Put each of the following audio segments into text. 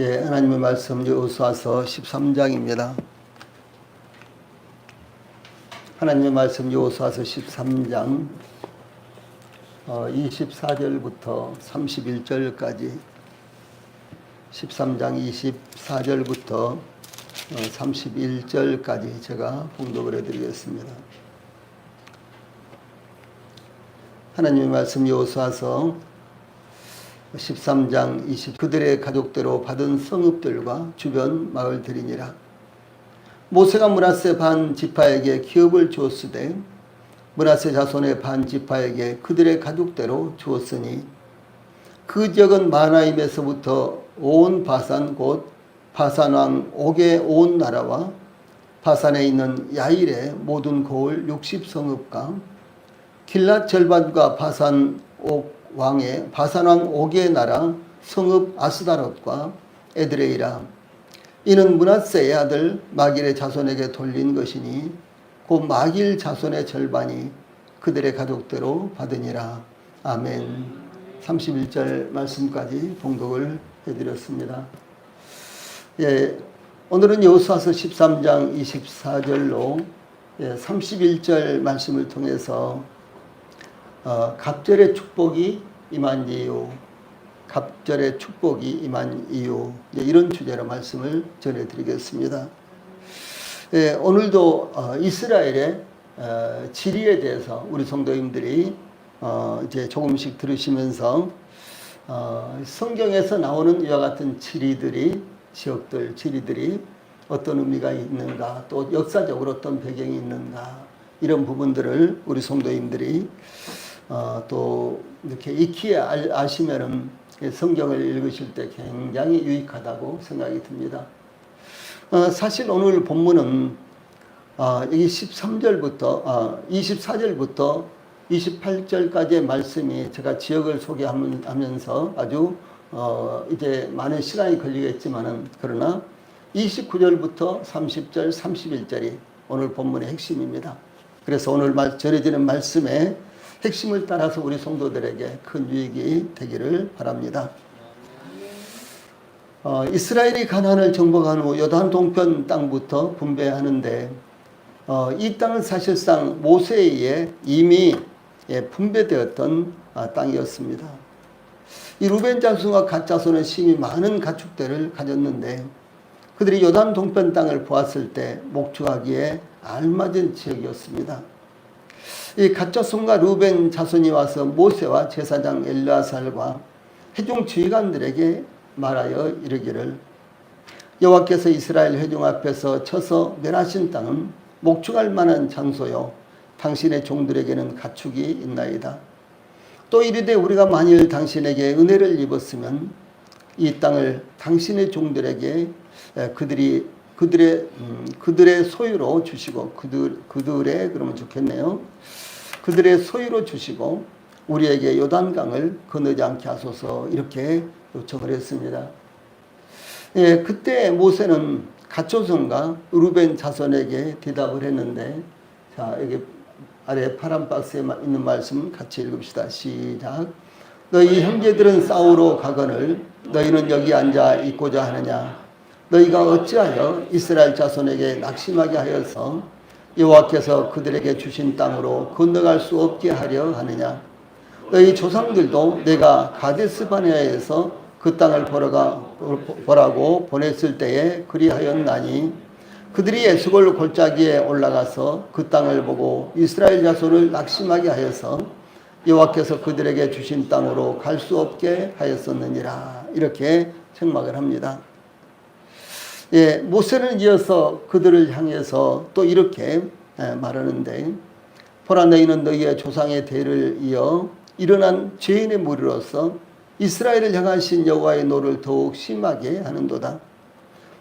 하나님의 말씀 여호수아서 13장입니다. 하나님의 말씀 여호수아서 13장 24절부터 31절까지 13장 24절부터 31절까지 제가 봉독을 해드리겠습니다. 하나님의 말씀 여호수아서 13장 20 그들의 가족대로 받은 성읍들과 주변 마을들이니라. 모세가 므낫세 반 지파에게 기업을 주었으되 므낫세 자손의 반 지파에게 그들의 가족대로 주었으니 그 지역은 마하나임에서부터 온 바산 곧 바산 왕 옥의 온 나라와 바산에 있는 야일의 모든 고을 60성읍과 길랏 절반과 바산 왕 옥의 나라 성읍 아스다롯과 에드레이라. 이는 므낫세의 아들 마길의 자손에게 돌린 것이니 곧 마길 자손의 절반이 그들의 가족대로 받으니라. 아멘. 31절 말씀까지 봉독을 해드렸습니다. 오늘은 여호수아서 13장 24절로 31절 말씀을 통해서 갑절의 축복이 임한 이유, 갑절의 축복이 임한 이유, 이런 주제로 말씀을 전해드리겠습니다. 오늘도 이스라엘의 지리에 대해서 우리 성도님들이 이제 조금씩 들으시면서 성경에서 나오는 이와 같은 지리들이, 지역들, 지리들이 어떤 의미가 있는가, 또 역사적으로 어떤 배경이 있는가, 이런 부분들을 우리 성도님들이 또 이렇게 익히 아시면은 성경을 읽으실 때 굉장히 유익하다고 생각이 듭니다. 사실 오늘 본문은 여기 13절부터 24절부터 28절까지의 말씀이 제가 지역을 소개하면서 아주 이제 많은 시간이 걸리겠지만은, 그러나 29절부터 30절, 31절이 오늘 본문의 핵심입니다. 그래서 오늘 전해지는 말씀의 핵심을 따라서 우리 성도들에게 큰 유익이 되기를 바랍니다. 이스라엘이 가나안을 정복한 후 요단 동편 땅부터 분배하는데 이 땅은 사실상 모세에 의해 이미 분배되었던 땅이었습니다. 이 루벤 자손과 갓 자손은 심히 많은 가축대를 가졌는데 그들이 요단 동편 땅을 보았을 때 목축하기에 알맞은 지역이었습니다. 이 갓 자손과 루벤 자손이 와서 모세와 제사장 엘르아살과 회중 지휘관들에게 말하여 이르기를, 여호와께서 이스라엘 회중 앞에서 쳐서 멸하신 땅은 목축할 만한 장소요, 당신의 종들에게는 가축이 있나이다. 또 이르되 우리가 만일 당신에게 은혜를 입었으면 이 땅을 당신의 종들에게 그들의 소유로 주시고, 그들의 그러면 좋겠네요. 그들의 소유로 주시고 우리에게 요단강을 건너지 않게 하소서, 이렇게 요청을 했습니다. 그때 모세는 갓조선과 루벤 자손에게 대답을 했는데, 자, 여기 아래 파란 박스에 있는 말씀 같이 읽읍시다. 시작. 너희 형제들은 싸우러 가거늘 너희는 여기 앉아 있고자 하느냐? 너희가 어찌하여 이스라엘 자손에게 낙심하게 하여서 여호와께서 그들에게 주신 땅으로 건너갈 수 없게 하려 하느냐? 너희 조상들도 내가 가데스 바네아에서 그 땅을 보라고 보냈을 때에 그리하였나니 그들이 에스골 골짜기에 올라가서 그 땅을 보고 이스라엘 자손을 낙심하게 하여서 여호와께서 그들에게 주신 땅으로 갈 수 없게 하였었느니라. 이렇게 책망을 합니다. 모세는 이어서 그들을 향해서 또 이렇게 말하는데, 보라, 너희는 너희의 조상의 대를 이어 일어난 죄인의 무리로서 이스라엘을 향하신 여호와의 노를 더욱 심하게 하는도다.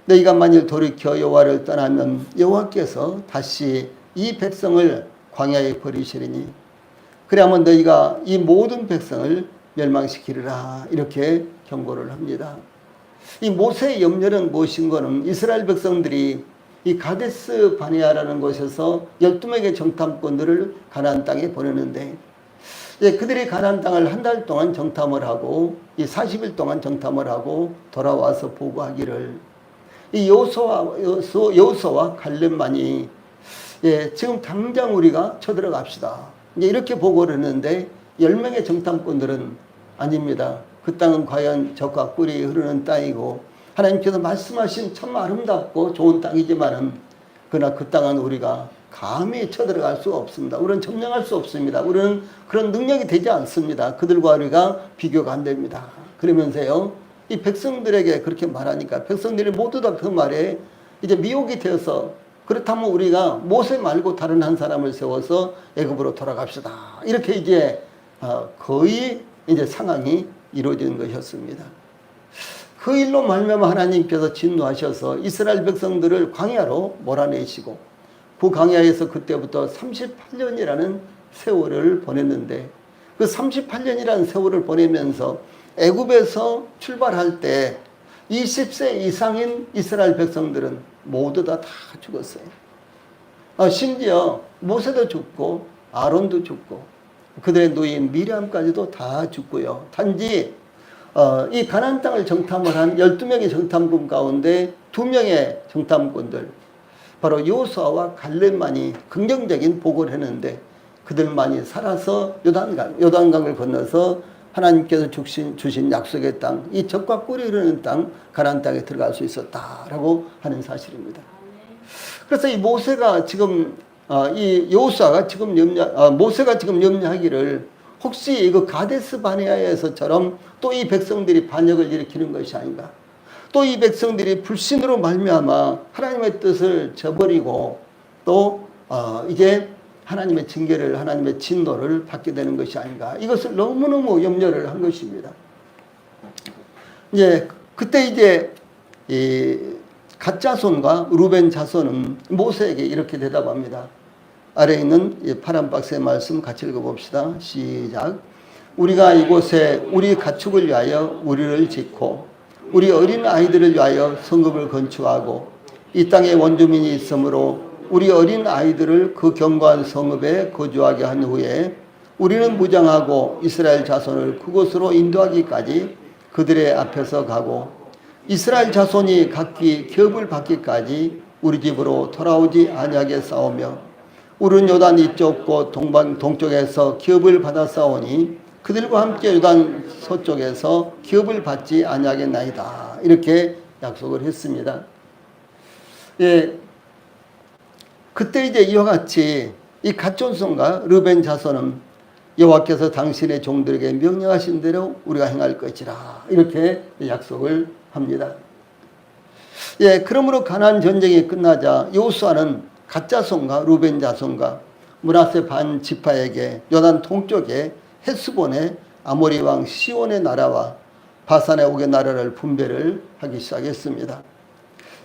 너희가 만일 돌이켜 여호와를 떠나면 여호와께서 다시 이 백성을 광야에 버리시리니 그래야만 너희가 이 모든 백성을 멸망시키리라. 이렇게 경고를 합니다. 이 모세의 염려는 무엇인가는 이스라엘 백성들이 이 가데스 바네아라는 곳에서 12명의 정탐꾼들을 가나안 땅에 보내는데 예, 그들이 가나안 땅을 한 달 동안 정탐을 하고 이 40일 동안 정탐을 하고 돌아와서 보고하기를 이 여호수아와 갈렙만이 예, 지금 당장 우리가 쳐들어갑시다. 이제 이렇게 보고를 했는데 10명의 정탐꾼들은 아닙니다. 그 땅은 과연 젖과 꿀이 흐르는 땅이고 하나님께서 말씀하신 참 아름답고 좋은 땅이지만은 그러나 그 땅은 우리가 감히 쳐들어갈 수가 없습니다. 우리는 점령할 수 없습니다. 우리는 그런 능력이 되지 않습니다. 그들과 우리가 비교가 안 됩니다. 그러면서요, 이 백성들에게 그렇게 말하니까 백성들이 모두 다 그 말에 이제 미혹이 되어서 그렇다면 우리가 모세 말고 다른 한 사람을 세워서 애굽으로 돌아갑시다. 이렇게 이제 거의 이제 상황이 이루어진 것이었습니다. 그 일로 말미암아 하나님께서 진노하셔서 이스라엘 백성들을 광야로 몰아내시고 그 광야에서 그때부터 38년이라는 세월을 보냈는데 그 38년이라는 세월을 보내면서 애굽에서 출발할 때 20세 이상인 이스라엘 백성들은 모두 다 죽었어요. 심지어 모세도 죽고 아론도 죽고 그들의 노인 미리암까지도 다 죽고요. 단지 이 가나안 땅을 정탐을 한 12명의 정탐꾼 가운데 2명의 정탐꾼들 바로 여호수아와 갈렙만이 긍정적인 보고를 했는데 그들만이 살아서 요단강을 건너서 하나님께서 주신 약속의 땅, 이 젖과 꿀이 흐르는 땅, 가나안 땅에 들어갈 수 있었다라고 하는 사실입니다. 그래서 이 모세가 지금 이 여호수아가 지금 모세가 지금 염려하기를 혹시 이거 가데스 바네아에서처럼 또 이 백성들이 반역을 일으키는 것이 아닌가? 또 이 백성들이 불신으로 말미암아 하나님의 뜻을 저버리고 또 이제 하나님의 징계를 하나님의 진노를 받게 되는 것이 아닌가? 이것을 너무너무 염려를 한 것입니다. 이제 그때 이제 이 갓 자손과 루벤 자손은 모세에게 이렇게 대답합니다. 아래에 있는 파란 박스의 말씀 같이 읽어봅시다. 시작. 우리가 이곳에 우리 가축을 위하여 우리를 짓고 우리 어린 아이들을 위하여 성읍을 건축하고 이 땅에 원주민이 있으므로 우리 어린 아이들을 그 견고한 성읍에 거주하게 한 후에 우리는 무장하고 이스라엘 자손을 그곳으로 인도하기까지 그들의 앞에서 가고 이스라엘 자손이 각기 기업을 받기까지 우리 집으로 돌아오지 아니하게 싸우며 우리는 요단 이쪽 곳 동쪽에서 기업을 받아 싸우니 그들과 함께 요단 서쪽에서 기업을 받지 아니하겠나이다. 이렇게 약속을 했습니다. 예, 그때 이제 이와 같이 이 갓존손과 르벤 자손은 여호와께서 당신의 종들에게 명령하신 대로 우리가 행할 것이라 이렇게 약속을 합니다. 예, 그러므로 가나안 전쟁이 끝나자 여호수아는 갓 자손과 르벤 자손과 므낫세 반 지파에게 요단 동쪽에 헤스본의 아모리 왕 시온의 나라와 바산의 옥의 나라를 분배를 하기 시작했습니다.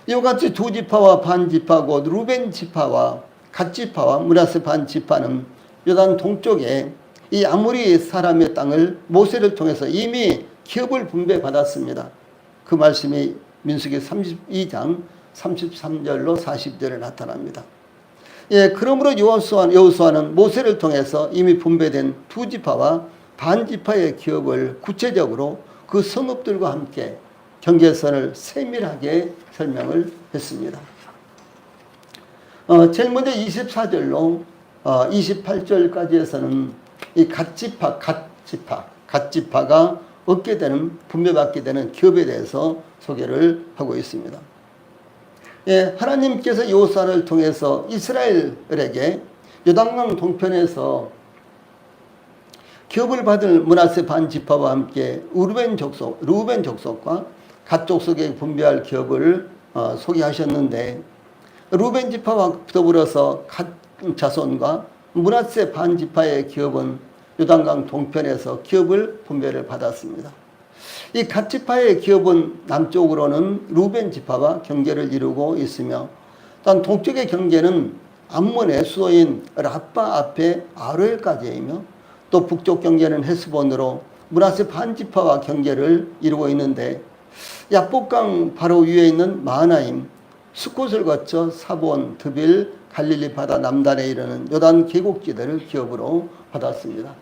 이와 같이 두 지파와 반 지파 곧 르벤 지파와 갓 지파와 므낫세 반 지파는 요단 동쪽에 이 아모리 사람의 땅을 모세를 통해서 이미 기업을 분배받았습니다. 그 말씀이 민수기 32장 33절로 40절에 나타납니다. 예, 그러므로 여호수아는 모세를 통해서 이미 분배된 두 지파와 반 지파의 기업을 구체적으로 그 성읍들과 함께 경계선을 세밀하게 설명을 했습니다. 제일 먼저 24절로 28절까지에서는 이 갓 지파가 얻게 되는 분배받게 되는 기업에 대해서 소개를 하고 있습니다. 예, 하나님께서 여호수아를 통해서 이스라엘에게 요단강 동편에서 기업을 받을 므낫세 반 지파와 함께 르벤 족속과 갓 족속에 분배할 기업을 소개하셨는데 르벤 지파와 더불어서 갓 자손과 므낫세 반 지파의 기업은 요단강 동편에서 기업을 분배를 받았습니다. 이 갓 지파의 기업은 남쪽으로는 르벤 지파와 경계를 이루고 있으며 또 동쪽의 경계는 암몬의 수도인 라빠 앞에 아로엘까지이며 또 북쪽 경계는 헤스본으로 므낫세 반 지파와 경계를 이루고 있는데 야복강 바로 위에 있는 마하나임, 수콧을 거쳐 사본, 드빌, 갈릴리 바다 남단에 이르는 요단 계곡지대를 기업으로 받았습니다.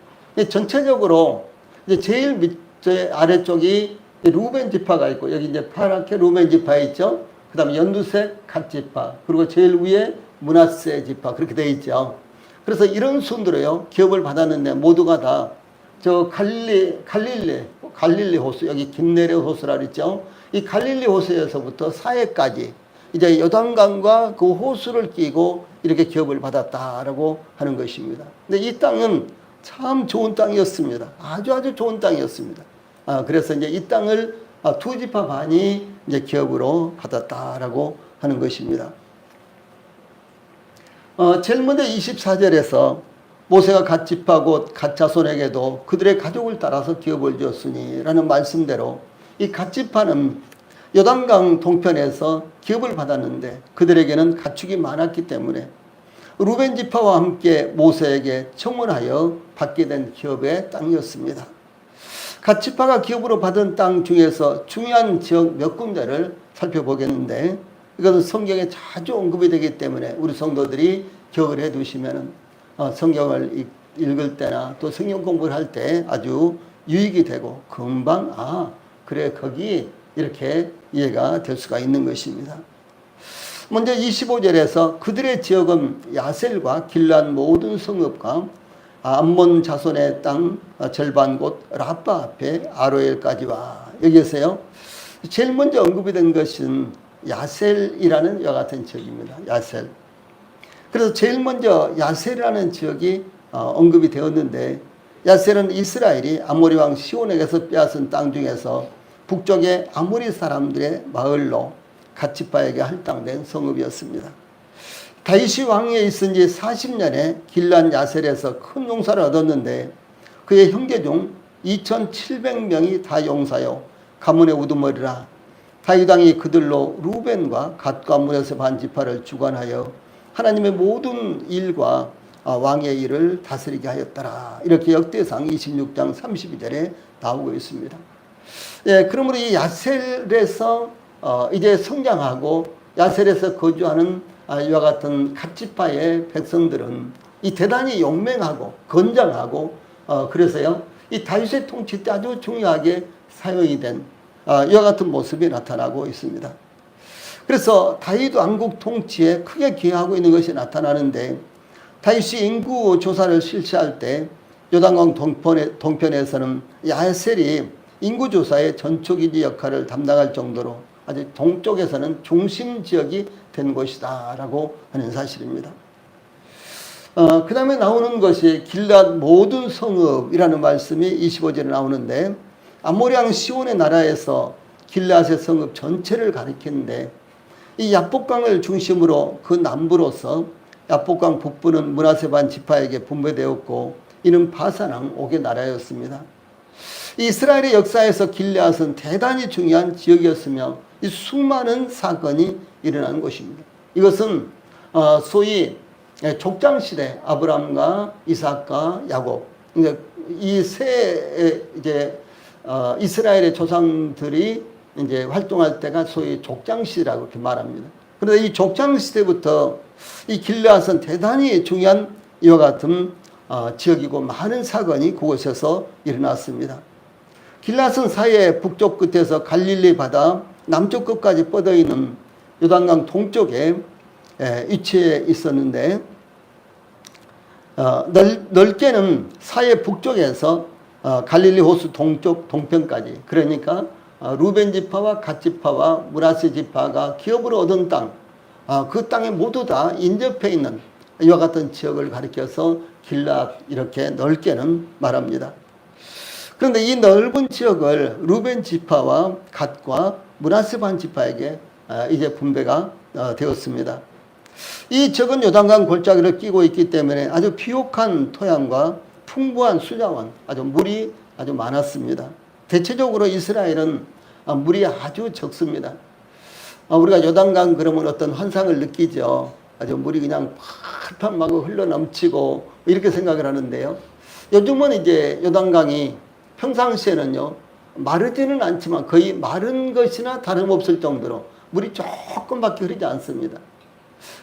전체적으로 이제 제일 밑에 아래쪽이 루벤 지파가 있고, 여기 이제 파랗게 루벤 지파 있죠. 그 다음에 연두색 갓 지파, 그리고 제일 위에 므낫세 지파, 그렇게 되어 있죠. 그래서 이런 순으로요, 기업을 받았는데 모두가 다 저 갈릴리 호수, 여기 김내레 호수라 그랬죠. 이 갈릴리 호수에서부터 사해까지 이제 요단강과 그 호수를 끼고 이렇게 기업을 받았다라고 하는 것입니다. 근데 이 땅은 참 좋은 땅이었습니다. 아주 좋은 땅이었습니다. 그래서 이제 이 땅을 두 지파 반이 이제 기업으로 받았다라고 하는 것입니다. 제일 먼저 24절에서 모세가 갓 지파 곧 갓 자손에게도 그들의 가족을 따라서 기업을 주었으니 라는 말씀대로 이 갓 지파는 요단강 동편에서 기업을 받았는데 그들에게는 가축이 많았기 때문에 루벤 지파와 함께 모세에게 청혼하여 받게 된 기업의 땅이었습니다. 갓 지파가 기업으로 받은 땅 중에서 중요한 지역 몇 군데를 살펴보겠는데, 이것은 성경에 자주 언급이 되기 때문에 우리 성도들이 기억을 해 두시면 성경을 읽을 때나 또 성경 공부를 할 때 아주 유익이 되고 금방 그래 거기 이렇게 이해가 될 수가 있는 것입니다. 먼저 25절에서 그들의 지역은 야셀과 길란 모든 성읍과 암몬 자손의 땅 절반 곳 라빠 앞에 아로엘까지와, 여기에서요 제일 먼저 언급이 된 것은 야셀이라는 이와 같은 지역입니다. 야셀. 그래서 제일 먼저 야셀이라는 지역이 언급이 되었는데, 야셀은 이스라엘이 아모리 왕 시온에게서 빼앗은 땅 중에서 북쪽의 아모리 사람들의 마을로 갓 지파에게 할당된 성읍이었습니다. 다윗이 왕위에 있은 지 40년에 길란 야셀에서 큰 용사를 얻었는데 그의 형제 중 2700명이 다 용사요 가문의 우두머리라. 다윗 왕이 그들로 루벤과 갓과 므낫세 반 지파를 주관하여 하나님의 모든 일과 왕의 일을 다스리게 하였더라. 이렇게 역대상 26장 32절에 나오고 있습니다. 예, 그러므로 이 야셀에서 이제 성장하고 야셀에서 거주하는 이와 같은 갓 지파의 백성들은 이 대단히 용맹하고 건장하고 그래서요 이 다윗의 통치 때 아주 중요하게 사용이 된 이와 같은 모습이 나타나고 있습니다. 그래서 다윗 왕국 통치에 크게 기여하고 있는 것이 나타나는데, 다윗이 인구 조사를 실시할 때 요단강 동편에서는 야셀이 인구 조사의 전초기지 역할을 담당할 정도로 아주 동쪽에서는 중심 지역이 된 곳이다 라고 하는 사실입니다. 그 다음에 나오는 것이 길앗 모든 성읍이라는 말씀이 25절에 나오는데, 아모리 왕 시온의 나라에서 길앗의 성읍 전체를 가리키는데, 이 야복강을 중심으로 그 남부로서 야복강 북부는 므낫세 반 지파에게 분배되었고, 이는 바산왕 옥의 나라였습니다. 이스라엘의 역사에서 길앗은 대단히 중요한 지역이었으며 이 수많은 사건이 일어난 곳입니다. 이것은 소위 족장시대 아브람과 이삭과 야곱, 이 세 이제 이스라엘의 조상들이 이제 활동할 때가 소위 족장시대라고 이렇게 말합니다. 그런데 이 족장시대부터 이 길앗은 대단히 중요한 이와 같은 지역이고 많은 사건이 그곳에서 일어났습니다. 길앗은 사해 북쪽 끝에서 갈릴리 바다 남쪽 끝까지 뻗어 있는 요단강 동쪽에 위치해 있었는데, 넓게는 사해 북쪽에서 갈릴리 호수 동쪽 동편까지, 그러니까 루벤 지파와 갓 지파와 므낫세 지파가 기업으로 얻은 땅, 그 땅에 모두 다 인접해 있는 이와 같은 지역을 가리켜서 길앗 이렇게 넓게는 말합니다. 그런데 이 넓은 지역을 루벤 지파와 갓과 므낫세 반 지파에게 이제 분배가 되었습니다. 이 적은 요단강 골짜기를 끼고 있기 때문에 아주 비옥한 토양과 풍부한 수자원, 아주 물이 아주 많았습니다. 대체적으로 이스라엘은 물이 아주 적습니다. 우리가 요단강 그러면 어떤 환상을 느끼죠. 아주 물이 그냥 팔팔 막 흘러 넘치고 이렇게 생각을 하는데요. 요즘은 이제 요단강이 평상시에는요 마르지는 않지만 거의 마른 것이나 다름없을 정도로 물이 조금밖에 흐르지 않습니다.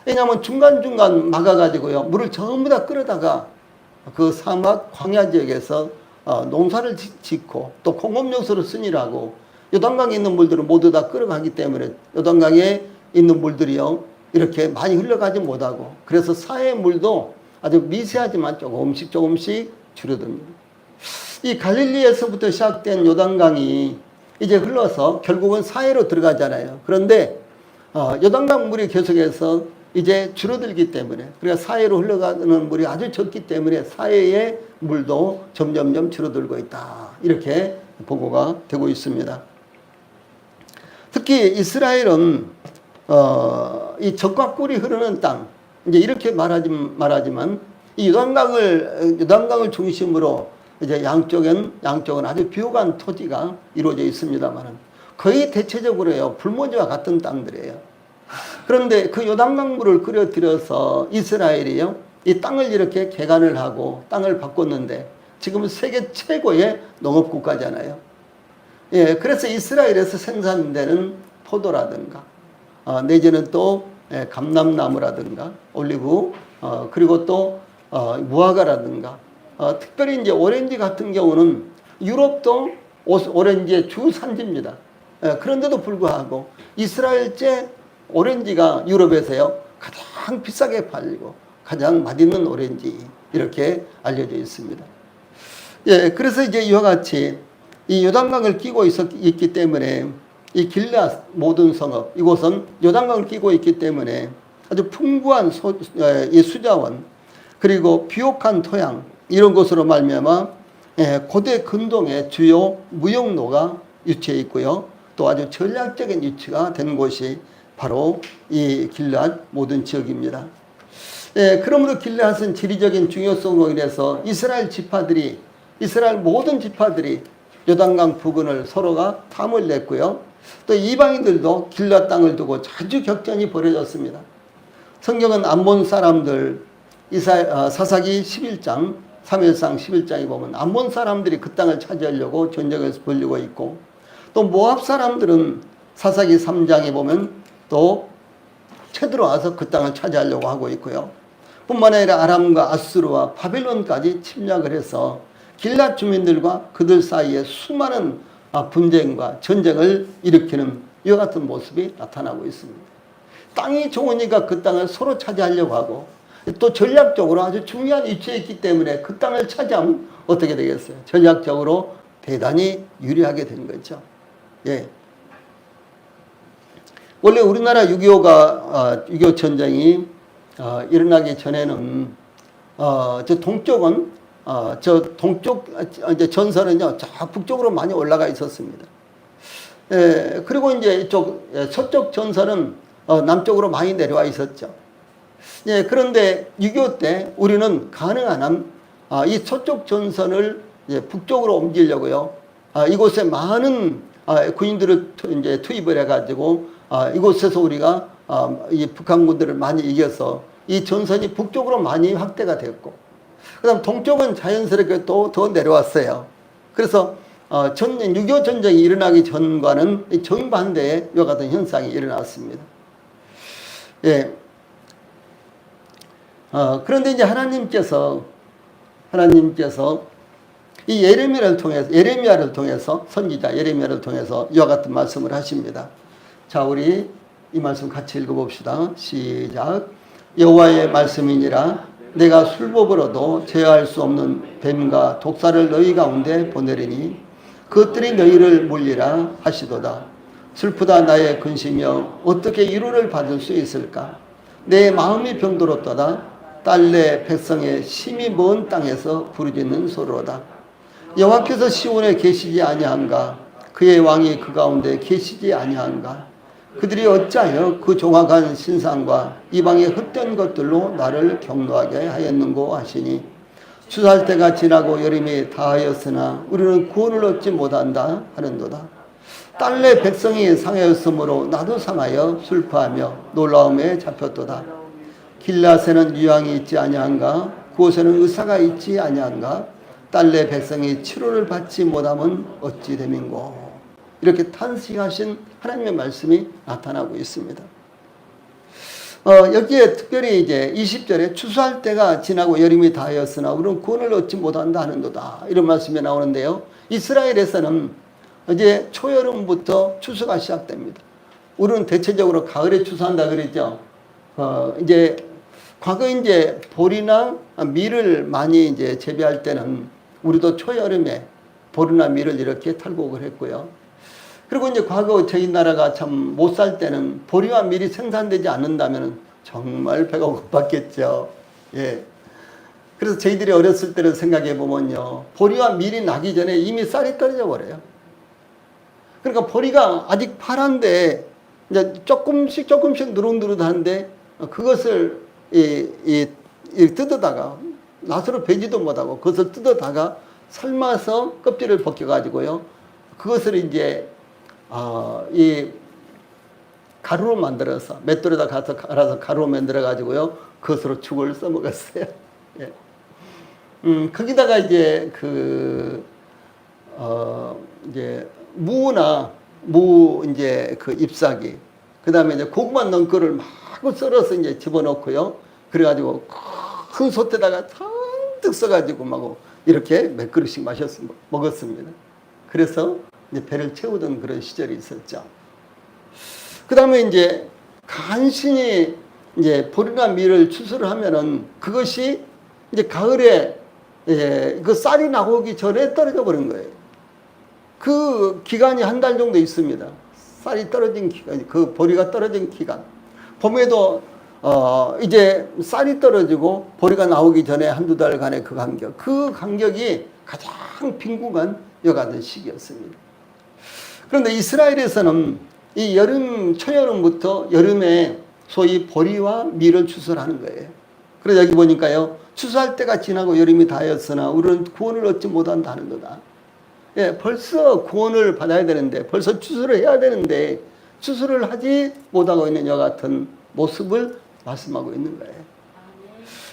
왜냐하면 중간중간 막아가지고요 물을 전부 다 끌어다가 그 사막 광야 지역에서 농사를 짓고 또 공업용수로 쓰니라고 요단강에 있는 물들은 모두 다 끌어가기 때문에 요단강에 있는 물들이요 이렇게 많이 흘러가지 못하고 그래서 사해의 물도 아주 미세하지만 조금씩 줄어듭니다. 이 갈릴리에서부터 시작된 요단강이 이제 흘러서 결국은 사해로 들어가잖아요. 그런데 요단강 물이 계속해서 이제 줄어들기 때문에 그러니까 사해로 흘러가는 물이 아주 적기 때문에 사해의 물도 점점점 줄어들고 있다. 이렇게 보고가 되고 있습니다. 특히 이스라엘은 이 젖과 꿀이 흐르는 땅 이제 이렇게 말하지만 이 요단강을 중심으로 이제 양쪽은 아주 비옥한 토지가 이루어져 있습니다만은 거의 대체적으로요 불모지와 같은 땅들이에요. 그런데 그 요단강 물을 끌어들여서 이스라엘이요 이 땅을 이렇게 개간을 하고 땅을 바꿨는데 지금은 세계 최고의 농업국가잖아요. 예, 그래서 이스라엘에서 생산되는 포도라든가 내지는 또 감람나무라든가 올리브 그리고 또 무화과라든가 특별히 이제 오렌지 같은 경우는 유럽도 오렌지의 주산지입니다. 그런데도 불구하고 이스라엘제 오렌지가 유럽에서요 가장 비싸게 팔리고 가장 맛있는 오렌지 이렇게 알려져 있습니다. 예, 그래서 이제 이와 같이 이 요단강을 끼고 있기 때문에 이 길앗 모든 성읍 이곳은 요단강을 끼고 있기 때문에 아주 풍부한 이 수자원 그리고 비옥한 토양 이런 것으로 말미암아 고대 근동의 주요 무역로가 위치해 있고요. 또 아주 전략적인 위치가 된 곳이 바로 이 길앗 모든 지역입니다. 그러므로 길앗은 지리적인 중요성으로 인해서 이스라엘 모든 지파들이 요단강 부근을 서로가 탐을 냈고요. 또 이방인들도 길앗 땅을 두고 자주 격전이 벌어졌습니다. 성경은 암몬 사람들 사사기 11장 사무엘상 11장에 보면 암몬 사람들이 그 땅을 차지하려고 전쟁을 벌이고 있고 또 모압 사람들은 사사기 3장에 보면 또 쳐들어와서 그 땅을 차지하려고 하고 있고요. 뿐만 아니라 아람과 아수르와 바벨론까지 침략을 해서 길앗 주민들과 그들 사이에 수많은 분쟁과 전쟁을 일으키는 이와 같은 모습이 나타나고 있습니다. 땅이 좋으니까 그 땅을 서로 차지하려고 하고 또 전략적으로 아주 중요한 위치에 있기 때문에 그 땅을 차지하면 어떻게 되겠어요? 전략적으로 대단히 유리하게 된 거죠. 예. 원래 우리나라 6.25 전쟁이 일어나기 전에는 저 동쪽은 저 동쪽 이제 전선은요 저 북쪽으로 많이 올라가 있었습니다. 그리고 이제 이쪽 서쪽 전선은 남쪽으로 많이 내려와 있었죠. 예, 그런데 6.25 때 우리는 가능한 한 이 서쪽 전선을 이제 북쪽으로 옮기려고요. 이곳에 많은 군인들을 이제 투입을 해가지고 이곳에서 우리가 이 북한군들을 많이 이겨서 이 전선이 북쪽으로 많이 확대가 됐고, 그다음 동쪽은 자연스럽게 또 더 내려왔어요. 그래서 6.25 전쟁이 일어나기 전과는 정반대의 이와 같은 현상이 일어났습니다. 예. 그런데 이제 하나님께서 이 예레미야를 통해서 선지자 예레미야를 통해서 이와 같은 말씀을 하십니다. 자, 우리 이 말씀 같이 읽어봅시다. 시작. 여호와의 말씀이니라. 내가 술법으로도 제어할 수 없는 뱀과 독사를 너희 가운데 보내리니 그것들이 너희를 물리라 하시도다. 슬프다 나의 근심이여 어떻게 위로를 받을 수 있을까? 내 마음이 병들었도다. 딸내 백성의 심히 먼 땅에서 부르짖는 소리로다. 여호와께서 시온에 계시지 아니한가? 그의 왕이 그 가운데 계시지 아니한가? 그들이 어찌하여 그 종악한 신상과 이방의 헛된 것들로 나를 경노하게 하였는고 하시니 추수할 때가 지나고 여름이 다하였으나 우리는 구원을 얻지 못한다 하는도다. 딸내 백성이 상하였으므로 나도 상하여 슬퍼하며 놀라움에 잡혔도다. 길앗에는 유황이 있지 아니한가? 그곳에는 의사가 있지 아니한가? 딸내 백성이 치료를 받지 못하면 어찌 됨인고? 이렇게 탄식하신 하나님의 말씀이 나타나고 있습니다. 여기에 특별히 이제 20절에 추수할 때가 지나고 여름이 다하였으나 우리는 구원을 얻지 못한다 하는도다. 이런 말씀이 나오는데요. 이스라엘에서는 이제 초여름부터 추수가 시작됩니다. 우리는 대체적으로 가을에 추수한다 그러죠. 이제 과거 이제 보리나 밀을 많이 이제 재배할 때는 우리도 초여름에 보리나 밀을 이렇게 탈곡을 했고요. 그리고 이제 과거 저희 나라가 참 못 살 때는 보리와 밀이 생산되지 않는다면 정말 배가 고팠겠죠. 예. 그래서 저희들이 어렸을 때를 생각해 보면요. 보리와 밀이 나기 전에 이미 쌀이 떨어져 버려요. 그러니까 보리가 아직 파란데 이제 조금씩 누릇누릇한데 그것을 뜯어다가 낫으로 베지도 못하고 그것을 뜯어다가 삶아서 껍질을 벗겨가지고요. 그것을 이제 이 가루로 만들어서 맷돌에다 가서 갈아서 가루로 만들어 가지고요. 그것으로 죽을 써먹었어요. 예. 거기다가 이제 이제 무 이제 그 잎사귀, 그 다음에 이제 고구마 넣은 거를 마구 썰어서 이제 집어넣고요. 그래가지고 큰 솥에다가 잔뜩 써가지고 막 이렇게 몇 그릇씩 먹었습니다. 그래서 이제 배를 채우던 그런 시절이 있었죠. 그 다음에 이제 간신히 이제 보리나 밀을 추수를 하면은 그것이 이제 가을에 그 쌀이 나오기 전에 떨어져 버린 거예요. 그 기간이 한 달 정도 있습니다. 쌀이 떨어진 기간, 그 보리가 떨어진 기간. 봄에도 이제 쌀이 떨어지고 보리가 나오기 전에 한두 달간의 그 간격이 가장 빈궁한 여가던 시기였습니다. 그런데 이스라엘에서는 이 초여름부터 여름에 소위 보리와 밀을 추수하는 거예요. 그래서 여기 보니까요, 추수할 때가 지나고 여름이 다하였으나 우리는 구원을 얻지 못한다는 거다. 예, 벌써 구원을 받아야 되는데, 벌써 추수를 해야 되는데, 추수를 하지 못하고 있는 여 같은 모습을 말씀하고 있는 거예요.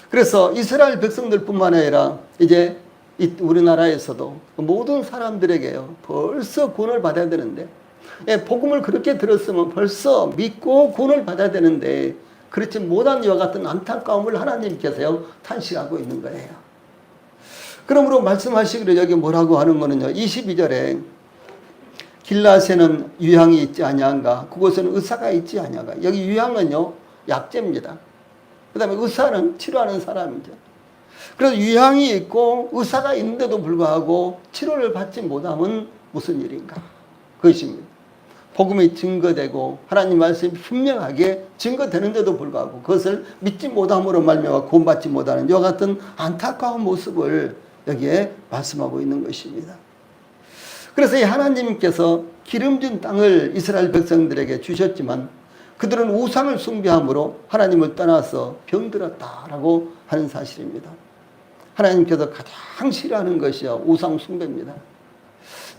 그래서 이스라엘 백성들뿐만 아니라 이제 우리나라에서도 모든 사람들에게요, 벌써 구원을 받아야 되는데, 예, 복음을 그렇게 들었으면 벌써 믿고 구원을 받아야 되는데, 그렇지 못한 이와 같은 안타까움을 하나님께서요, 탄식하고 있는 거예요. 그러므로 말씀하시기를 여기 뭐라고 하는 거는요, 22절에 길라앗에는 유향이 있지 아니한가, 그곳에는 의사가 있지 아니한가. 여기 유향은요, 약재입니다. 그 다음에 의사는 치료하는 사람이죠. 그래서 유향이 있고 의사가 있는데도 불구하고 치료를 받지 못하면 무슨 일인가, 그것입니다. 복음이 증거되고 하나님 말씀이 분명하게 증거되는데도 불구하고 그것을 믿지 못함으로 말미암아 구원받지 못하는 이와 같은 안타까운 모습을 여기에 말씀하고 있는 것입니다. 그래서 이 하나님께서 기름진 땅을 이스라엘 백성들에게 주셨지만 그들은 우상을 숭배함으로 하나님을 떠나서 병들었다라고 하는 사실입니다. 하나님께서 가장 싫어하는 것이요, 우상 숭배입니다.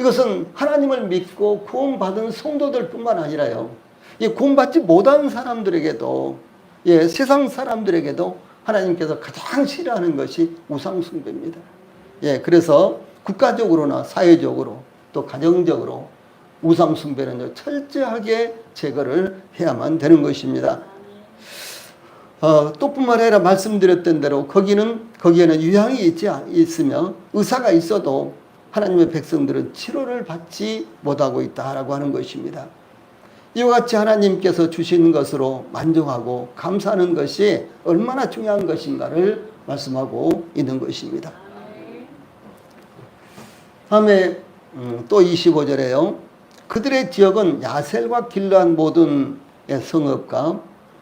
이것은 하나님을 믿고 구원받은 성도들 뿐만 아니라요, 구원받지 못한 사람들에게도, 세상 사람들에게도 하나님께서 가장 싫어하는 것이 우상 숭배입니다. 그래서 국가적으로나 사회적으로 또 가정적으로 우상 숭배는 철저하게 제거를 해야만 되는 것입니다. 또 뿐만 아니라 말씀드렸던 대로 거기에는 유향이 있으며 의사가 있어도 하나님의 백성들은 치료를 받지 못하고 있다라고 하는 것입니다. 이와 같이 하나님께서 주시는 것으로 만족하고 감사하는 것이 얼마나 중요한 것인가를 말씀하고 있는 것입니다. 다음에 또 25절에요. 그들의 지역은 야셀과 길르앗 모든 성읍과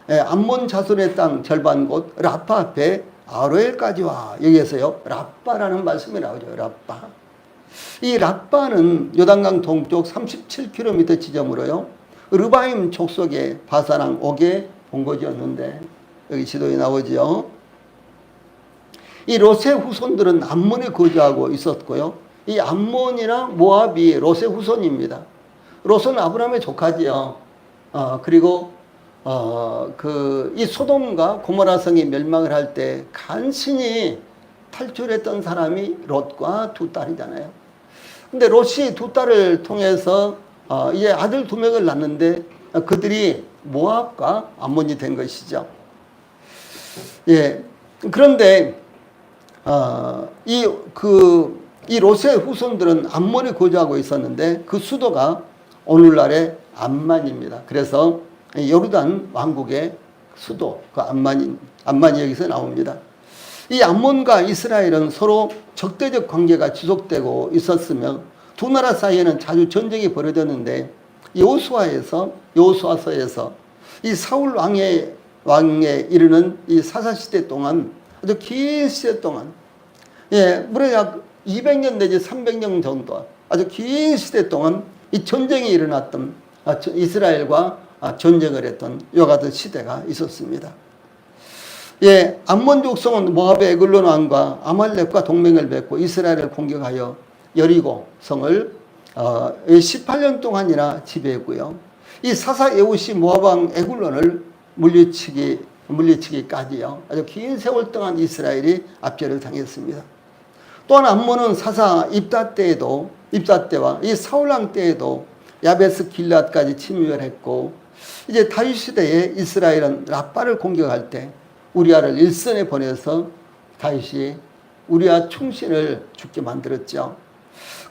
암몬 자손의 땅 절반 곳 라파 앞에 아로엘까지 와. 여기에서요, 라빠라는 말씀이 나오죠. 라빠. 이 라빠는 요단강 동쪽 37km 지점으로요, 르바임 족속의 바사랑 옥의 본거지였는데, 여기 지도에 나오죠. 이 롯의 후손들은 암몬에 거주하고 있었고요. 이 암몬이나 모압이 롯의 후손입니다. 롯은 아브라함의 조카지요. 그리고 이 소돔과 고모라 성이 멸망을 할 때 간신히 탈출했던 사람이 롯과 두 딸이잖아요. 근데 롯이 두 딸을 통해서 이제 아들 두 명을 낳는데 그들이 모압과 암몬이 된 것이죠. 예. 그런데 이 롯의 후손들은 암몬에 거주하고 있었는데 그 수도가 오늘날의 암만입니다. 그래서 요르단 왕국의 수도, 그 암만이 여기서 나옵니다. 이 암몬과 이스라엘은 서로 적대적 관계가 지속되고 있었으며 두 나라 사이에는 자주 전쟁이 벌어졌는데 여호수아서에서 이 사울 왕에 이르는 이 사사시대 동안 아주 긴 시대 동안 무려 약 200년 내지 300년 정도 아주 긴 시대 동안 이 전쟁이 일어났던 이스라엘과 전쟁을 했던 이와 같은 시대가 있었습니다. 암몬 족속은 모압의 에글론 왕과 아말렉과 동맹을 맺고 이스라엘을 공격하여 여리고 성을 18년 동안이나 지배했고요. 이 사사 에웃이 모압 왕 에글론을 물리치기까지요. 아주 긴 세월 동안 이스라엘이 압제를 당했습니다. 또한 암몬은 사사 입다 때와 이 사울 왕 때에도 야베스 길앗까지 침입을 했고 이제 다윗 시대에 이스라엘은 라빠를 공격할 때 우리아를 일선에 보내서 다윗이 우리아 충신을 죽게 만들었죠.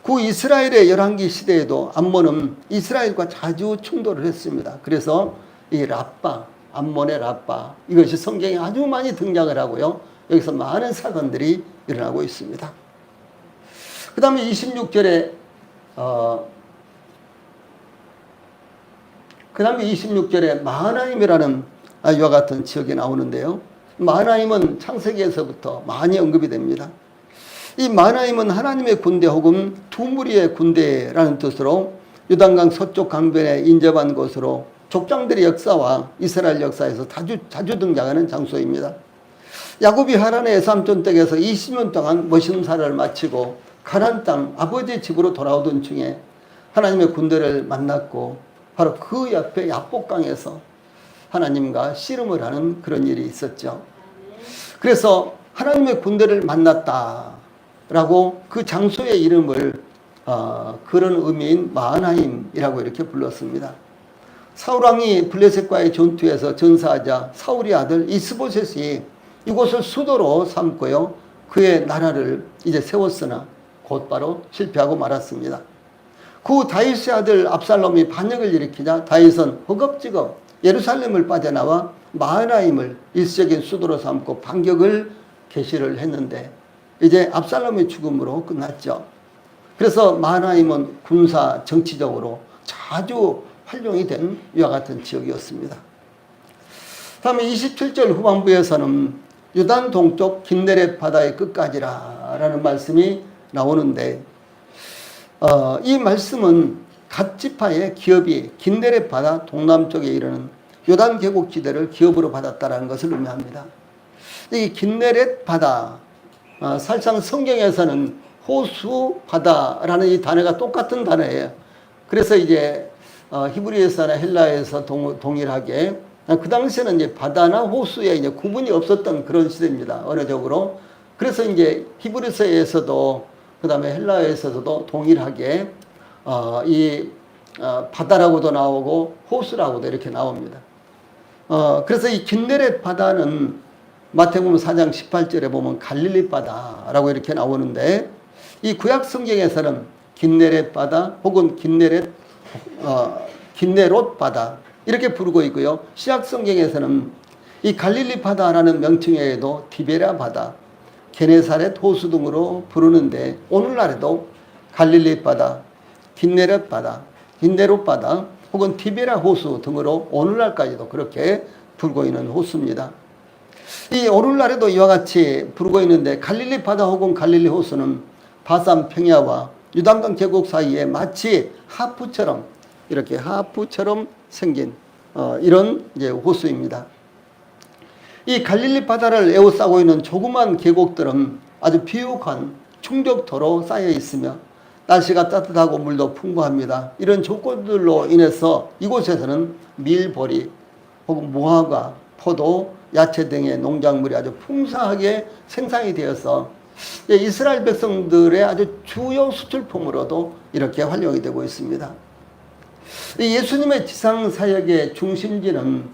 그 이스라엘의 열왕기 시대에도 암몬은 이스라엘과 자주 충돌을 했습니다. 그래서 이 라빠, 암몬의 라빠, 이것이 성경에 아주 많이 등장을 하고요. 여기서 많은 사건들이 일어나고 있습니다. 그 다음에 26절에 마하나임이라는 이와 같은 지역이 나오는데요. 마하나임은 창세기에서부터 많이 언급이 됩니다. 이 마하나임은 하나님의 군대 혹은 두 무리의 군대라는 뜻으로 요단강 서쪽 강변에 인접한 곳으로 족장들의 역사와 이스라엘 역사에서 자주 등장하는 장소입니다. 야곱이 하란의 에삼촌 댁에서 20년 동안 머슴살을 마치고 가나안 땅 아버지의 집으로 돌아오던 중에 하나님의 군대를 만났고 바로 그 옆에 야복강에서 하나님과 씨름을 하는 그런 일이 있었죠. 그래서 하나님의 군대를 만났다라고 그 장소의 이름을 그런 의미인 마하나임이라고 이렇게 불렀습니다. 사울왕이 블레셋과의 전투에서 전사하자 사울의 아들 이스보셋이 이곳을 수도로 삼고요. 그의 나라를 이제 세웠으나 곧바로 실패하고 말았습니다. 그 다윗의 아들 압살롬이 반역을 일으키자 다윗은 허겁지겁 예루살렘을 빠져나와 마하나임을 일시적인 수도로 삼고 반격을 개시를 했는데 이제 압살롬의 죽음으로 끝났죠. 그래서 마하나임은 군사 정치적으로 자주 활용이 된 이와 같은 지역이었습니다. 다음에 27절 후반부에서는 유단 동쪽 긴네렛 바다의 끝까지라 라는 말씀이 나오는데 이 말씀은 갓 지파의 기업이 긴네렛 바다 동남쪽에 이르는 요단 계곡 지대를 기업으로 받았다는 것을 의미합니다. 이 긴네렛 바다, 사실상 성경에서는 호수 바다라는 이 단어가 똑같은 단어예요. 그래서 이제 히브리어서나 헬라어에서 동일하게 그 당시에는 이제 바다나 호수에 이제 구분이 없었던 그런 시대입니다. 언어적으로. 그래서 이제 히브리서에서도 그다음에 헬라어에서도 동일하게 바다라고도 나오고 호수라고도 이렇게 나옵니다. 그래서 이 긴네렛 바다는 마태복음 4장 18절에 보면 갈릴리 바다라고 이렇게 나오는데 이 구약 성경에서는 긴네렛 바다 혹은 긴네롯 바다 이렇게 부르고 있고요. 신약 성경에서는 이 갈릴리 바다라는 명칭에도 디베라 바다, 게네사렛 호수 등으로 부르는데 오늘날에도 갈릴리 바다, 긴네롯 바다, 긴네롯 바다 혹은 디베라 호수 등으로 오늘날까지도 그렇게 부르고 있는 호수입니다. 이 오늘날에도 이와 같이 부르고 있는데 갈릴리 바다 혹은 갈릴리 호수는 바산 평야와 유단강 계곡 사이에 마치 하프처럼 이렇게 하프처럼 생긴 이런 이제 호수입니다. 이 갈릴리 바다를 에워싸고 있는 조그만 계곡들은 아주 비옥한 충적토로 쌓여 있으며 날씨가 따뜻하고 물도 풍부합니다. 이런 조건들로 인해서 이곳에서는 밀보리 혹은 무화과, 포도, 야채 등의 농작물이 아주 풍성하게 생산이 되어서 이스라엘 백성들의 아주 주요 수출품으로도 이렇게 활용이 되고 있습니다. 예수님의 지상 사역의 중심지는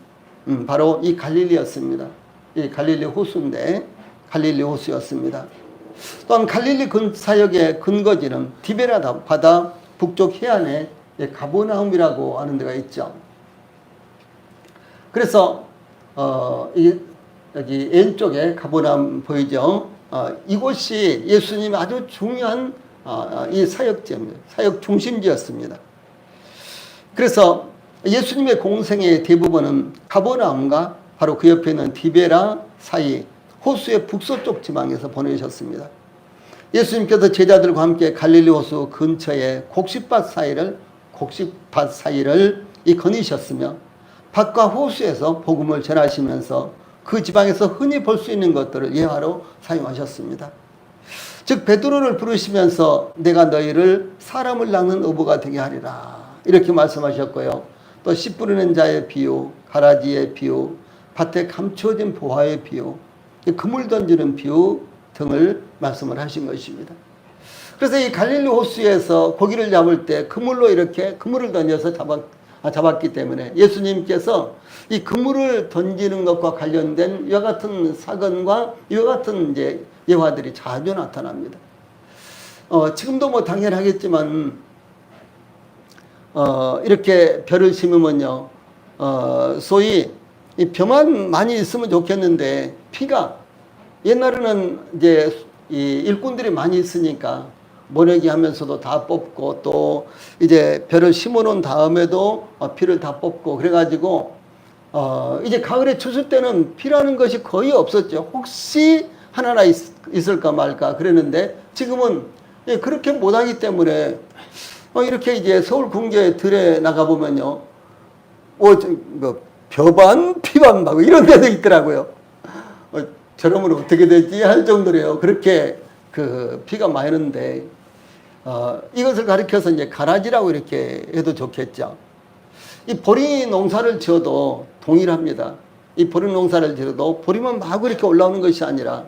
바로 이 갈릴리였습니다. 이 갈릴리 호수인데 갈릴리 호수였습니다. 또한 갈릴리 사역의 근거지는 디베라 바다 북쪽 해안에 가버나움이라고 하는 데가 있죠. 그래서 여기 왼쪽에 가버나움 보이죠? 이곳이 예수님의 아주 중요한 이 사역지입니다. 사역 중심지였습니다. 그래서 예수님의 공생의 대부분은 가버나움과 바로 그 옆에 있는 디베라 사이 호수의 북서쪽 지방에서 보내셨습니다. 예수님께서 제자들과 함께 갈릴리 호수 근처에 곡식밭 사이를 거니셨으며 밭과 호수에서 복음을 전하시면서 그 지방에서 흔히 볼 수 있는 것들을 예화로 사용하셨습니다. 즉 베드로를 부르시면서 내가 너희를 사람을 낚는 어부가 되게 하리라 이렇게 말씀하셨고요. 또 씨 뿌리는 자의 비유, 가라지의 비유, 밭에 감추어진 보화의 비유, 그물 던지는 비유 등을 말씀을 하신 것입니다. 그래서 이 갈릴리 호수에서 고기를 잡을 때 그물로 이렇게 그물을 던져서 잡았기 때문에 예수님께서 이 그물을 던지는 것과 관련된 이와 같은 사건과 이와 같은 이제 예화들이 자주 나타납니다. 지금도 뭐 당연하겠지만 이렇게 벼를 심으면요, 소위 이 벼만 많이 있으면 좋겠는데 피가 옛날에는 이제 이 일꾼들이 많이 있으니까 모내기 하면서도 다 뽑고 또 이제 벼를 심어 놓은 다음에도 피를 다 뽑고 그래가지고 이제 가을에 추수 때는 피라는 것이 거의 없었죠. 혹시 하나나 있을까 말까 그랬는데 지금은 그렇게 못하기 때문에 이렇게 이제 서울 궁제 들에 나가보면요, 벼반 피반 막 이런 데도 있더라고요. 저러면 어떻게 되지 할 정도로요. 그렇게 그 피가 많은데 이것을 가리켜서 이제 가라지라고 이렇게 해도 좋겠죠. 이 보리 농사를 지어도 동일합니다. 이 보리 농사를 지어도 보리만 막 이렇게 올라오는 것이 아니라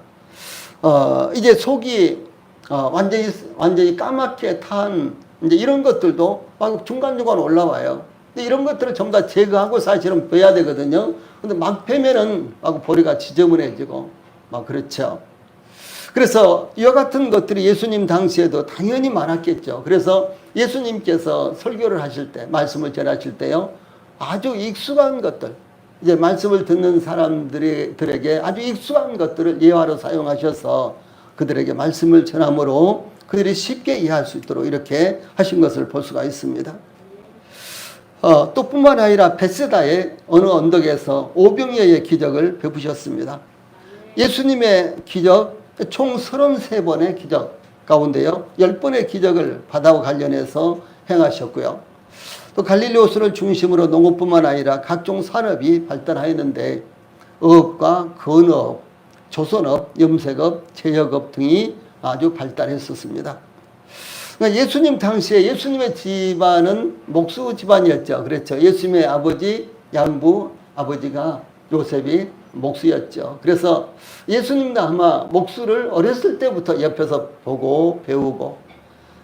이제 속이 완전히 까맣게 탄 이제 이런 것들도 막 중간중간 올라와요. 근데 이런 것들을 전부 다 제거하고 사실은 베야 되거든요. 근데 막 베면은 막 보리가 지저분해지고 막 그렇죠. 그래서 이와 같은 것들이 예수님 당시에도 당연히 많았겠죠. 그래서 예수님께서 설교를 하실 때, 말씀을 전하실 때요, 아주 익숙한 것들, 이제 말씀을 듣는 사람들에게 아주 익숙한 것들을 예화로 사용하셔서 그들에게 말씀을 전함으로 그들이 쉽게 이해할 수 있도록 이렇게 하신 것을 볼 수가 있습니다. 또 뿐만 아니라 벳세다의 어느 언덕에서 오병이어의 기적을 베푸셨습니다. 예수님의 기적, 총 33번의 기적 가운데요, 10번의 기적을 바다와 관련해서 행하셨고요. 또 갈릴리 호수를 중심으로 농업뿐만 아니라 각종 산업이 발달하였는데 어업과 건업, 조선업, 염색업, 제역업 등이 아주 발달했었습니다. 그러니까 예수님 당시에 예수님의 집안은 목수 집안이었죠. 그렇죠. 예수님의 아버지 양부 아버지가 요셉이 목수였죠. 그래서 예수님도 아마 목수를 어렸을 때부터 옆에서 보고 배우고,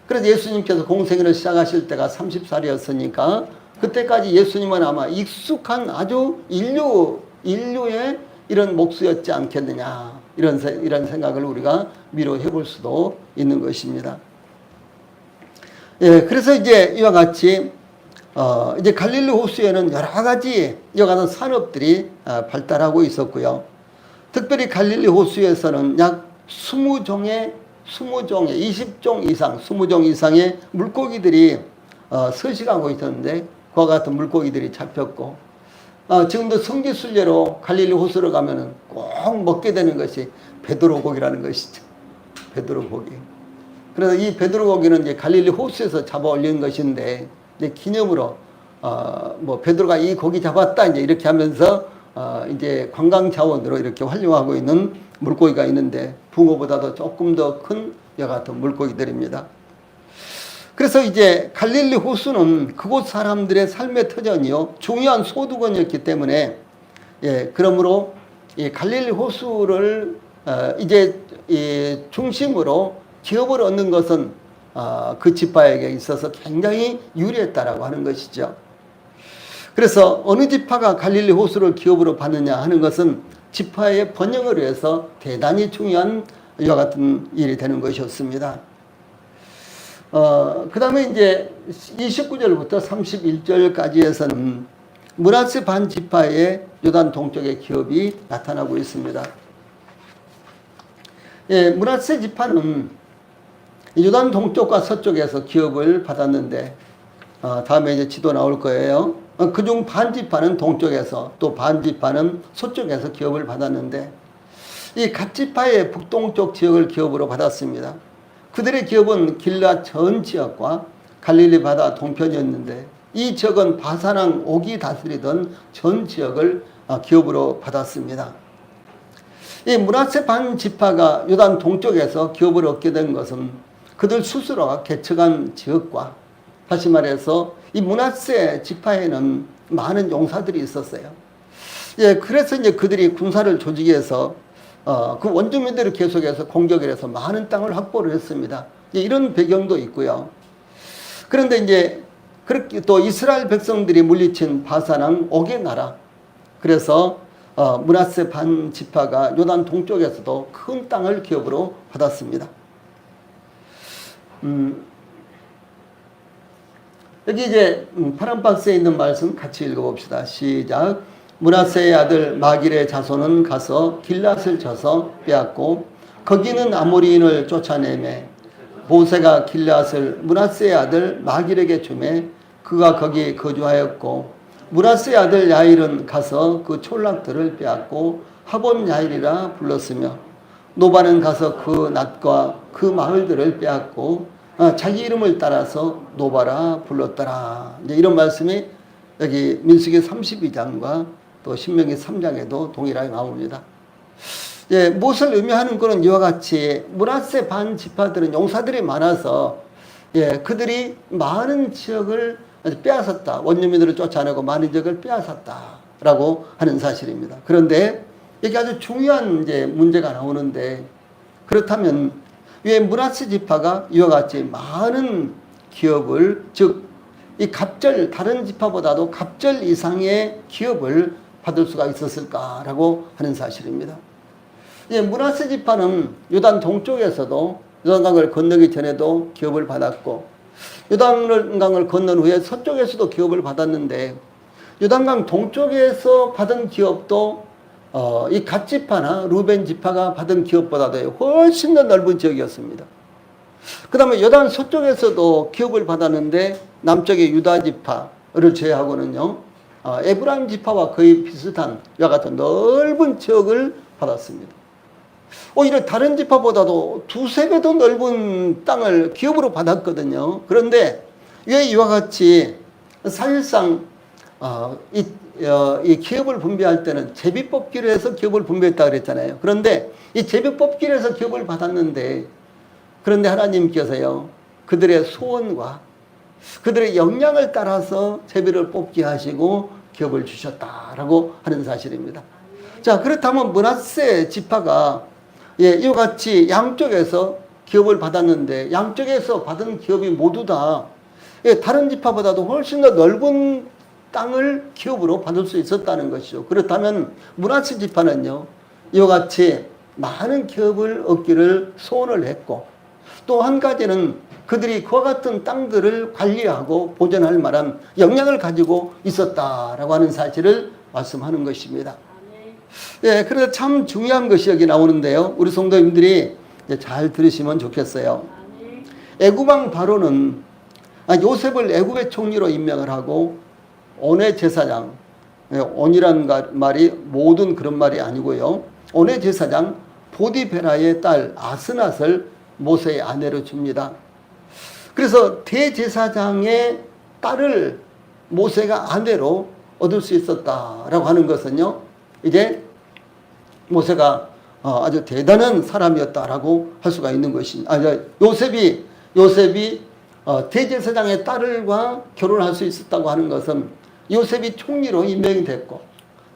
그래서 예수님께서 공생애를 시작하실 때가 30살이었으니까 그때까지 예수님은 아마 익숙한 아주 인류의 이런 목수였지 않겠느냐, 이런 생각을 우리가 미뤄해 볼 수도 있는 것입니다. 예, 그래서 이제 이와 같이 이제 갈릴리 호수에는 여러 가지 이와 같은 산업들이 발달하고 있었고요. 특별히 갈릴리 호수에서는 약 20종 이상의 물고기들이 서식하고 있었는데 그와 같은 물고기들이 잡혔고, 지금도 성지순례로 갈릴리 호수를 가면은 꼭 먹게 되는 것이 베드로 고기라는 것이죠. 베드로 고기. 그래서 이 베드로 고기는 이제 갈릴리 호수에서 잡아 올린 것인데, 이제 기념으로 베드로가 이 고기 잡았다 이제 이렇게 하면서 이제 관광 자원으로 이렇게 활용하고 있는 물고기가 있는데 붕어보다도 조금 더 큰 여러 같은 물고기들입니다. 그래서 이제 갈릴리 호수는 그곳 사람들의 삶의 터전이요, 중요한 소득원이었기 때문에, 예, 그러므로 이 갈릴리 호수를 이제 중심으로 기업을 얻는 것은 그 지파에게 있어서 굉장히 유리했다라고 하는 것이죠. 그래서 어느 지파가 갈릴리 호수를 기업으로 받느냐 하는 것은 지파의 번영을 위해서 대단히 중요한 이와 같은 일이 되는 것이었습니다. 그 다음에 이제 29절부터 31절까지에서는 므낫세 반 지파의 요단 동쪽의 기업이 나타나고 있습니다. 예, 므낫세 지파는 요단 동쪽과 서쪽에서 기업을 받았는데, 다음에 이제 지도 나올 거예요. 그중 반 지파는 동쪽에서, 또 반 지파는 서쪽에서 기업을 받았는데, 이 갓 지파의 북동쪽 지역을 기업으로 받았습니다. 그들의 기업은 길라 전 지역과 갈릴리 바다 동편이었는데, 이 지역은 바산왕 옥이 다스리던 전 지역을 기업으로 받았습니다. 이 므낫세 반 지파가 요단 동쪽에서 기업을 얻게 된 것은 그들 스스로가 개척한 지역과, 다시 말해서 이 므낫세 지파에는 많은 용사들이 있었어요. 예, 그래서 이제 그들이 군사를 조직해서 그 원주민들을 계속해서 공격을 해서 많은 땅을 확보를 했습니다. 이런 배경도 있고요. 그런데 이제 그렇게 또 이스라엘 백성들이 물리친 바산왕 옥의 나라, 그래서 므낫세 반 지파가 요단 동쪽에서도 큰 땅을 기업으로 받았습니다. 여기 이제 파란 박스에 있는 말씀 같이 읽어봅시다. 시작. 므낫세의 아들 마길의 자손은 가서 길랏을 쳐서 빼앗고 거기는 아모리인을 쫓아내매 모세가 길랏을 므낫세의 아들 마길에게 주매 그가 거기 거주하였고, 므낫세의 아들 야일은 가서 그 촌락들을 빼앗고 하본 야일이라 불렀으며, 노바는 가서 그 낫과 그 마을들을 빼앗고 자기 이름을 따라서 노바라 불렀더라. 이제 이런 말씀이 여기 민수기 32장과 또 신명기 3장에도 동일하게 나옵니다. 예, 무엇을 의미하는 것은 이와 같이 므낫세 반 지파들은 용사들이 많아서, 예, 그들이 많은 지역을 빼앗았다. 원주민들을 쫓아내고 많은 지역을 빼앗았다라고 하는 사실입니다. 그런데 여기 아주 중요한 이제 문제가 나오는데, 그렇다면 왜 므낫세 지파가 이와 같이 많은 기업을, 즉 이 갑절, 다른 지파보다도 갑절 이상의 기업을 받을 수가 있었을까라고 하는 사실입니다. 예, 므낫세 지파는 요단 동쪽에서도 요단강을 건너기 전에도 기업을 받았고, 요단강을 건넌 후에 서쪽에서도 기업을 받았는데, 요단강 동쪽에서 받은 기업도 이 갓 지파나 루벤 지파가 받은 기업보다도 훨씬 더 넓은 지역이었습니다. 그 다음에 요단 서쪽에서도 기업을 받았는데, 남쪽의 유다 지파를 제외하고는요, 에브라임 지파와 거의 비슷한 이와 같은 넓은 지역을 받았습니다. 오히려 다른 지파보다도 두세 배 더 넓은 땅을 기업으로 받았거든요. 그런데 왜 이와 같이 사실상 이 기업을 분배할 때는 제비뽑기로 해서 기업을 분배했다 그랬잖아요. 그런데 이 제비뽑기로 해서 기업을 받았는데, 그런데 하나님께서요, 그들의 소원과 그들의 역량을 따라서 제비를 뽑게 하시고 기업을 주셨다라고 하는 사실입니다. 자, 그렇다면 므낫세 지파가, 예, 이와 같이 양쪽에서 기업을 받았는데, 양쪽에서 받은 기업이 모두 다, 예, 다른 지파보다도 훨씬 더 넓은 땅을 기업으로 받을 수 있었다는 것이죠. 그렇다면 므낫세 지파는요, 이와 같이 많은 기업을 얻기를 소원을 했고, 또 한 가지는 그들이 그와 같은 땅들을 관리하고 보존할 만한 역량을 가지고 있었다라고 하는 사실을 말씀하는 것입니다. 예, 그래서 참 중요한 것이 여기 나오는데요. 우리 성도님들이 잘 들으시면 좋겠어요. 애굽왕 바로는 요셉을 애굽의 총리로 임명을 하고, 온의 제사장, 온이란 말이 모든 그런 말이 아니고요, 온의 제사장 보디베라의 딸 아스낫을 모세의 아내로 줍니다. 그래서 대제사장의 딸을 모세가 아내로 얻을 수 있었다라고 하는 것은요, 이제 모세가 아주 대단한 사람이었다라고 할 수가 있는 것입니다. 요셉이 대제사장의 딸과 결혼할 수 있었다고 하는 것은 요셉이 총리로 임명이 됐고,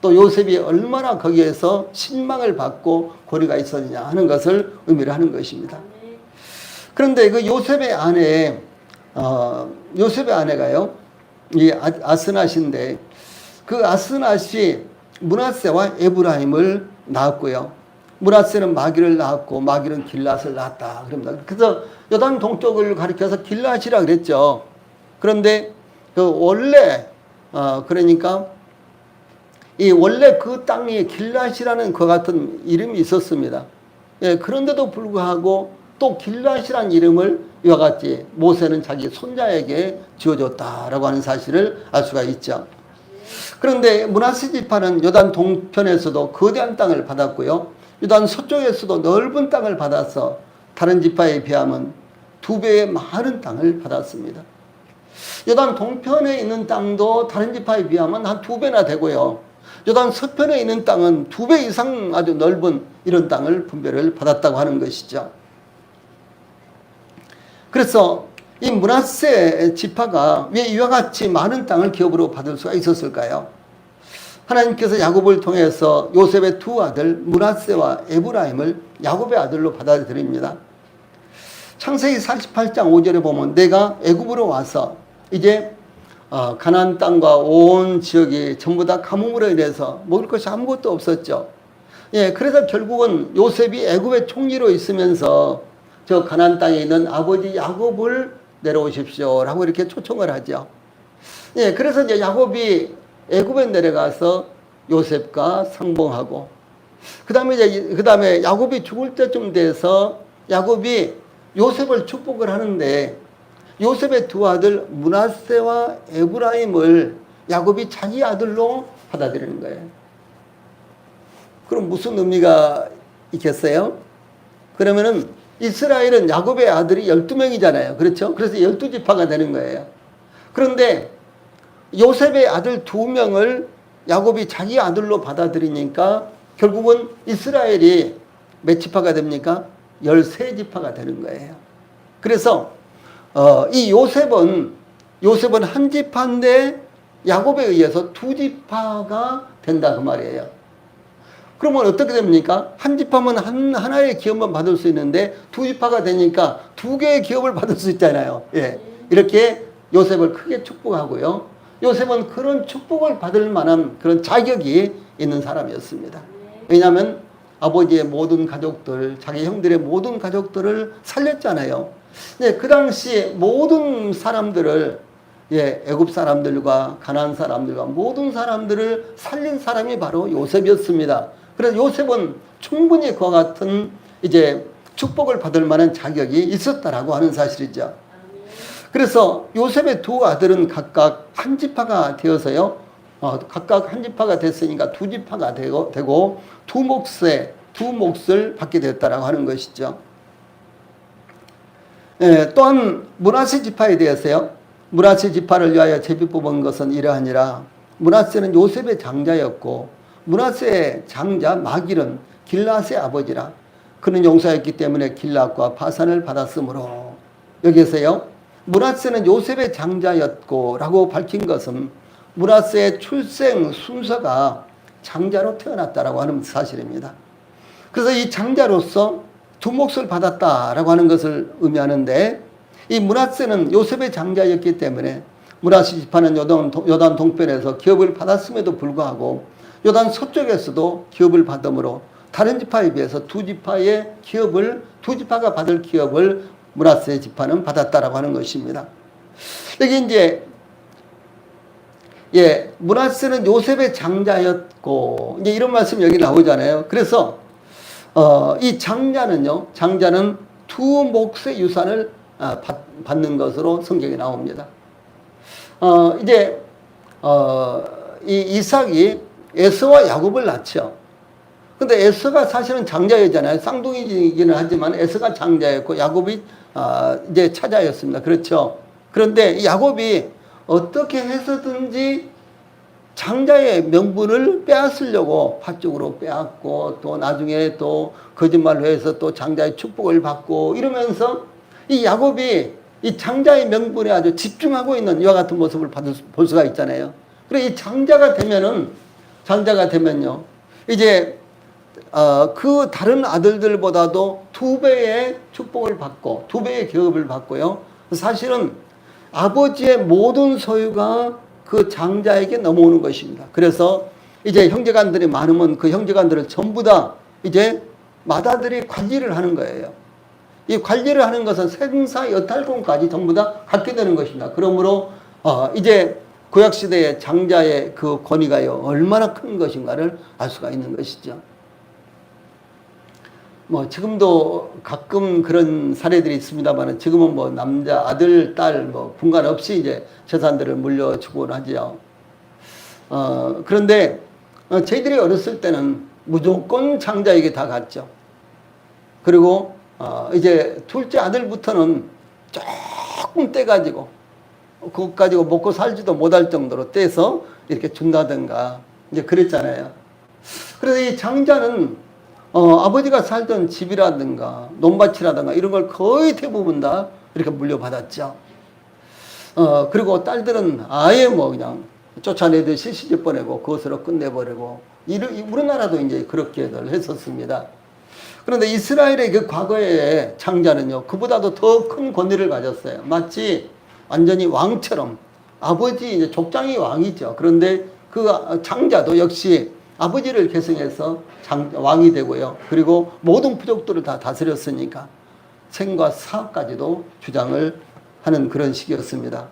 또 요셉이 얼마나 거기에서 신망을 받고 고리가 있었느냐 하는 것을 의미를 하는 것입니다. 그런데 그 요셉의 아내가요, 이 아스낫인데, 그 아스낫이 므낫세와 에브라임을 낳았고요. 므낫세는 마기를 낳았고 마기는 길앗을 낳았다 그럽니다. 그래서 요단 동쪽을 가리켜서 길앗이라 그랬죠. 그런데 그 원래 그러니까 이 원래 그 땅에 길앗이라는 그 같은 이름이 있었습니다. 예, 그런데도 불구하고 또 길앗이라는 이름을 이와 같이 모세는 자기 손자에게 지어줬다라고 하는 사실을 알 수가 있죠. 그런데 므낫세 지파는 요단 동편에서도 거대한 땅을 받았고요. 요단 서쪽에서도 넓은 땅을 받아서 다른 지파에 비하면 2배의 많은 땅을 받았습니다. 요단 동편에 있는 땅도 다른 지파에 비하면 한 2배나 되고요. 요단 서편에 있는 땅은 2배 이상 아주 넓은 이런 땅을 분배를 받았다고 하는 것이죠. 그래서 이 므낫세 지파가 왜 이와 같이 많은 땅을 기업으로 받을 수가 있었을까요? 하나님께서 야곱을 통해서 요셉의 두 아들 므낫세와 에브라임을 야곱의 아들로 받아들입니다. 창세기 48장 5절에 보면 내가 애굽으로 와서 이제 가나안 땅과 온 지역이 전부 다 가뭄으로 인해서 먹을 것이 아무것도 없었죠. 예, 그래서 결국은 요셉이 애굽의 총리로 있으면서 저 가나안 땅에 있는 아버지 야곱을 내려오십시오라고 이렇게 초청을 하죠. 예, 그래서 이제 야곱이 애굽에 내려가서 요셉과 상봉하고 그다음에 야곱이 죽을 때쯤 돼서 야곱이 요셉을 축복을 하는데 요셉의 두 아들 므낫세와 에브라임을 야곱이 자기 아들로 받아들이는 거예요. 그럼 무슨 의미가 있겠어요? 그러면은 이스라엘은 야곱의 아들이 12명이잖아요. 그렇죠? 그래서 12지파가 되는 거예요. 그런데 요셉의 아들 2명을 야곱이 자기 아들로 받아들이니까 결국은 이스라엘이 몇 지파가 됩니까? 13지파가 되는 거예요. 그래서 이 요셉은 한 지파인데 야곱에 의해서 2지파가 된다 그 말이에요. 그러면 어떻게 됩니까? 한 지파면 하나의 기업만 받을 수 있는데 2지파가 되니까 2개의 기업을 받을 수 있잖아요. 예. 이렇게 요셉을 크게 축복하고요. 요셉은 그런 축복을 받을 만한 그런 자격이 있는 사람이었습니다. 왜냐하면 아버지의 모든 가족들, 자기 형들의 모든 가족들을 살렸잖아요. 네, 그 당시 모든 사람들을 애굽 사람들과 가나안 사람들과 모든 사람들을 살린 사람이 바로 요셉이었습니다. 그래서 요셉은 충분히 그와 같은 이제 축복을 받을 만한 자격이 있었다라고 하는 사실이죠. 그래서 요셉의 두 아들은 각각 한 지파가 되어서요. 각각 한 지파가 됐으니까 2지파가 되고 두 몫을 받게 되었다라고 하는 것이죠. 또한 므낫세 지파에 대해서요. 므낫세 지파를 위하여 제비 뽑은 것은 이러하니라. 므낫세는 요셉의 장자였고 므낫세의 장자 마길은 길앗의 아버지라. 그는 용사였기 때문에 길앗과 바산을 받았으므로. 여기에서요. 므낫세는 요셉의 장자였고 라고 밝힌 것은 므낫세의 출생 순서가 장자로 태어났다라고 하는 사실입니다. 그래서 이 장자로서 2몫을 받았다라고 하는 것을 의미하는데 이 므낫세는 요셉의 장자였기 때문에 므낫세 지파는 요단 동편에서 기업을 받았음에도 불구하고 요단 서쪽에서도 기업을 받음으로 다른 지파에 비해서 2지파가 받을 기업을 므낫세 지파는 받았다라고 하는 것입니다. 여기 이제 므낫세는 요셉의 장자였고 이제 이런 말씀이 여기 나오잖아요. 그래서 이 장자는 2몫의 유산을 받는 것으로 성경에 나옵니다. 이 이삭이 에서와 야곱을 낳죠. 근데 에서가 사실은 장자였잖아요. 쌍둥이이기는 하지만 에서가 장자였고 야곱이 이제 차자였습니다. 그렇죠. 그런데 야곱이 어떻게 해서든지 장자의 명분을 빼앗으려고 팥죽으로 빼앗고 또 나중에 또 거짓말로 해서 또 장자의 축복을 받고 이러면서 이 야곱이 이 장자의 명분에 아주 집중하고 있는 이와 같은 모습을 볼 수가 있잖아요. 그래 이 장자가 되면요 이제 그 다른 아들들보다도 2배의 축복을 받고 2배의 기업을 받고요. 사실은 아버지의 모든 소유가 그 장자에게 넘어오는 것입니다. 그래서 이제 형제간들이 많으면 그 형제간들을 전부 다 이제 맏아들이 관리를 하는 거예요. 이 관리를 하는 것은 생사 여탈권까지 전부 다 갖게 되는 것입니다. 그러므로 이제 구약시대의 장자의 그 권위가요 얼마나 큰 것인가를 알 수가 있는 것이죠. 뭐 지금도 가끔 그런 사례들이 있습니다만 지금은 뭐 남자 아들 딸 뭐 분간 없이 이제 재산들을 물려주곤 하지요. 그런데 저희들이 어렸을 때는 무조건 장자에게 다 갔죠. 그리고 이제 둘째 아들부터는 조금 떼가지고 그것 가지고 먹고 살지도 못할 정도로 떼서 이렇게 준다든가 이제 그랬잖아요. 그래서 이 장자는 아버지가 살던 집이라든가 논밭이라든가 이런 걸 거의 대부분 다 이렇게 물려받았죠. 그리고 딸들은 아예 뭐 그냥 쫓아내듯이 시집 보내고 그것으로 끝내버리고 우리나라도 이제 그렇게들 했었습니다. 그런데 이스라엘의 그 과거의 장자는요 그보다도 더 큰 권위를 가졌어요. 마치 완전히 왕처럼 아버지 이제 족장이 왕이죠. 그런데 그 장자도 역시 아버지를 계승해서 왕이 되고요. 그리고 모든 부족들을 다 다스렸으니까 생과 사까지도 주장을 하는 그런 시기였습니다.